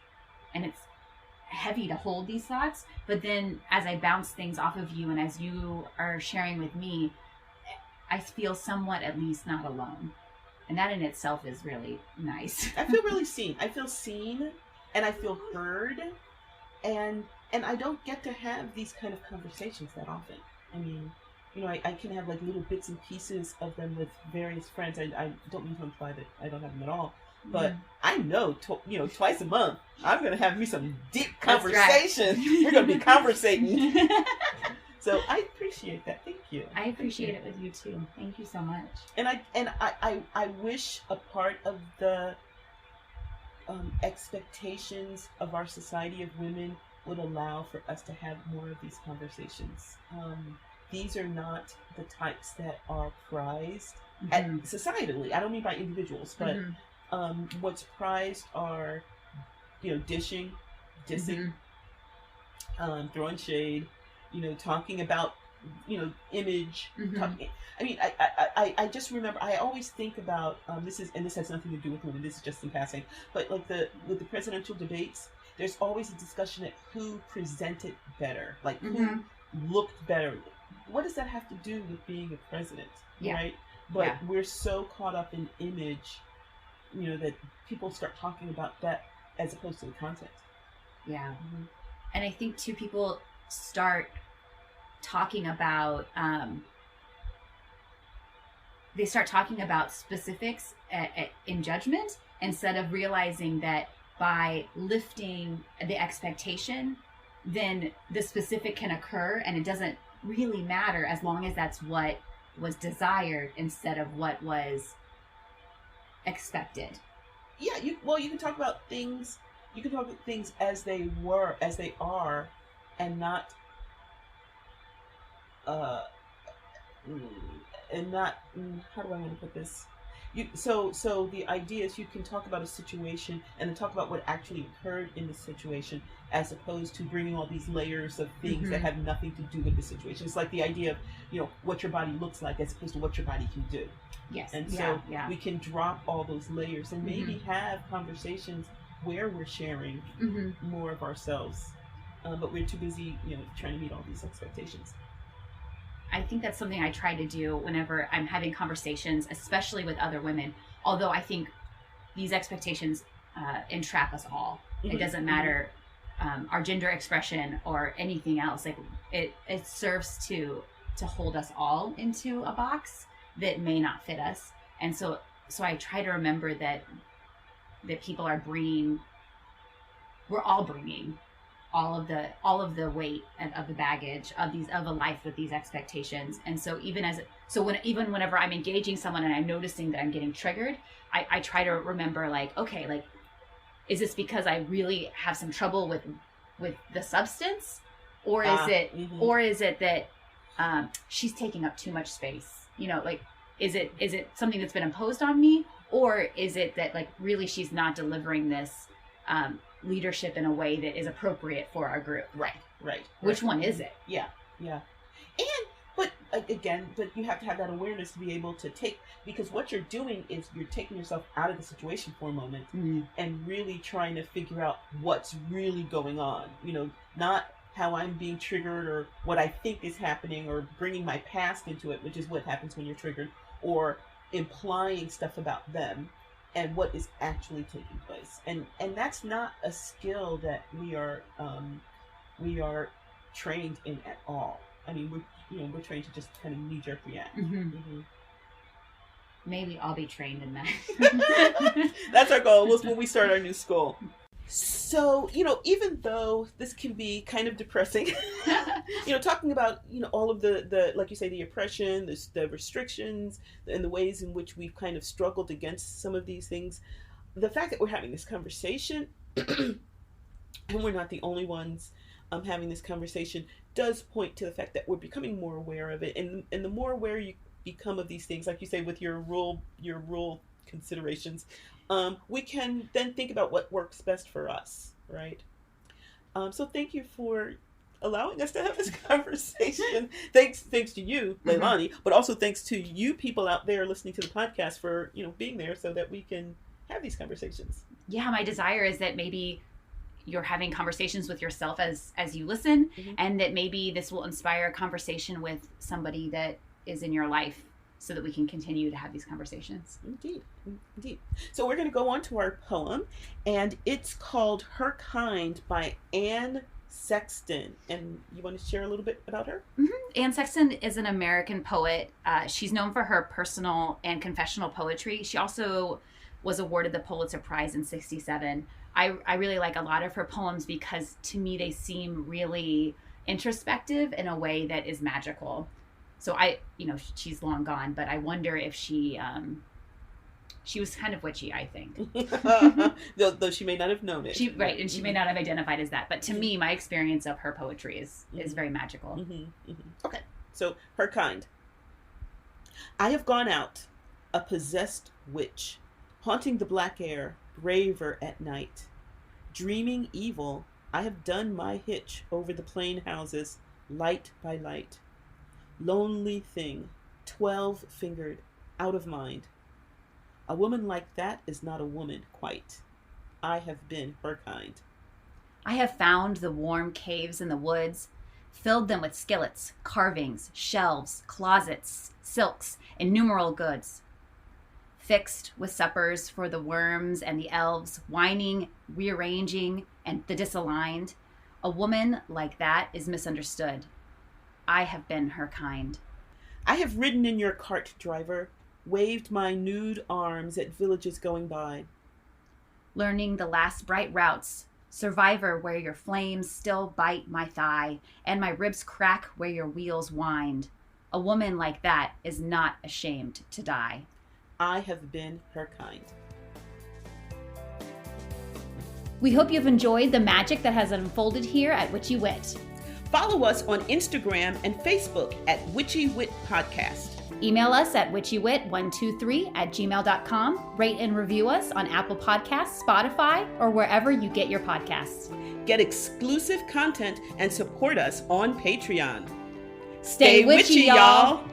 heavy to hold these thoughts. But then as I bounce things off of you and as you are sharing with me, I feel somewhat at least not alone. And that in itself is really nice. I feel really seen. I feel seen and I feel heard, and I don't get to have these kind of conversations that often. I mean, I can have like little bits and pieces of them with various friends. I don't mean to imply that I don't have them at all, but I know, twice a month, I'm going to have me some deep conversations. Right. We're going to be conversating. So I appreciate that. Thank you. I appreciate it with you too. Thank you so much. And I wish a part of the expectations of our society of women would allow for us to have more of these conversations. These are not the types that are prized societally. I don't mean by individuals, but what's prized are, dissing, throwing shade, talking about, image. I just remember, I always think about, this has nothing to do with women, this is just in passing, but like with the presidential debates, there's always a discussion at who presented better, like who looked better. What does that have to do with being a president, right? But we're so caught up in image, that people start talking about that as opposed to the content. Yeah. And I think too, people start talking about specifics in judgment, instead of realizing that by lifting the expectation, then the specific can occur, and it doesn't really matter as long as that's what was desired instead of what was expected. Yeah, you can talk about things. You can talk about things as they are, and not how do I want to put this? So the idea is you can talk about a situation and then talk about what actually occurred in the situation, as opposed to bringing all these layers of things that have nothing to do with the situation. It's like the idea of, what your body looks like as opposed to what your body can do. Yes. And so we can drop all those layers and maybe have conversations where we're sharing more of ourselves, but we're too busy, trying to meet all these expectations. I think that's something I try to do whenever I'm having conversations, especially with other women. Although I think these expectations entrap us all. It doesn't matter our gender expression or anything else. Like it serves to hold us all into a box that may not fit us. And so I try to remember that people are we're all bringing all of the weight and of the baggage of a life with these expectations. And so whenever I'm engaging someone and I'm noticing that I'm getting triggered, I try to remember, like, okay, like, is this because I really have some trouble with the substance, or is it that she's taking up too much space? Like, is it something that's been imposed on me, or is it that, like, really she's not delivering this leadership in a way that is appropriate for our group? Right. Which one is it? Yeah. But you have to have that awareness to be able to because what you're doing is you're taking yourself out of the situation for a moment and really trying to figure out what's really going on. Not how I'm being triggered or what I think is happening, or bringing my past into it, which is what happens when you're triggered, or implying stuff about them, and what is actually taking place. And that's not a skill that we are trained in at all. I mean, we're trained to just kind of knee-jerk react. Maybe I'll be trained in that. That's our goal. When we start our new school. So, even though this can be kind of depressing, talking about, all of the like you say, the oppression, the restrictions, and the ways in which we've kind of struggled against some of these things, the fact that we're having this conversation, and we're not the only ones having this conversation, does point to the fact that we're becoming more aware of it. And the more aware you become of these things, like you say, with your rural considerations, we can then think about what works best for us, right? So thank you for allowing us to have this conversation. Thanks to you, Leilani, but also thanks to you people out there listening to the podcast for, being there so that we can have these conversations. Yeah, my desire is that maybe you're having conversations with yourself as you listen, and that maybe this will inspire a conversation with somebody that is in your life so that we can continue to have these conversations. Indeed. So we're going to go on to our poem, and it's called Her Kind by Anne Sexton. And you want to share a little bit about her? Anne Sexton is an American poet. She's known for her personal and confessional poetry. She also was awarded the Pulitzer Prize in '67. I really like a lot of her poems because to me they seem really introspective in a way that is magical. So she's long gone, but I wonder if she was kind of witchy, I think. Though she may not have known it. And she may not have identified as that. But to me, my experience of her poetry is very magical. Okay, so Her Kind. I have gone out, a possessed witch, haunting the black air, braver at night. Dreaming evil, I have done my hitch over the plain houses, light by light. Lonely thing, 12-fingered, out of mind. A woman like that is not a woman, quite. I have been her kind. I have found the warm caves in the woods, filled them with skillets, carvings, shelves, closets, silks, innumerable goods. Fixed with suppers for the worms and the elves, whining, rearranging, and the disaligned. A woman like that is misunderstood. I have been her kind. I have ridden in your cart, driver, waved my nude arms at villages going by. Learning the last bright routes, survivor where your flames still bite my thigh, and my ribs crack where your wheels wind. A woman like that is not ashamed to die. I have been her kind. We hope you've enjoyed the magic that has unfolded here at Witchy Wit. Follow us on Instagram and Facebook at Witchy Wit Podcast. Email us at witchywit123@gmail.com. Rate and review us on Apple Podcasts, Spotify, or wherever you get your podcasts. Get exclusive content and support us on Patreon. Stay witchy, y'all!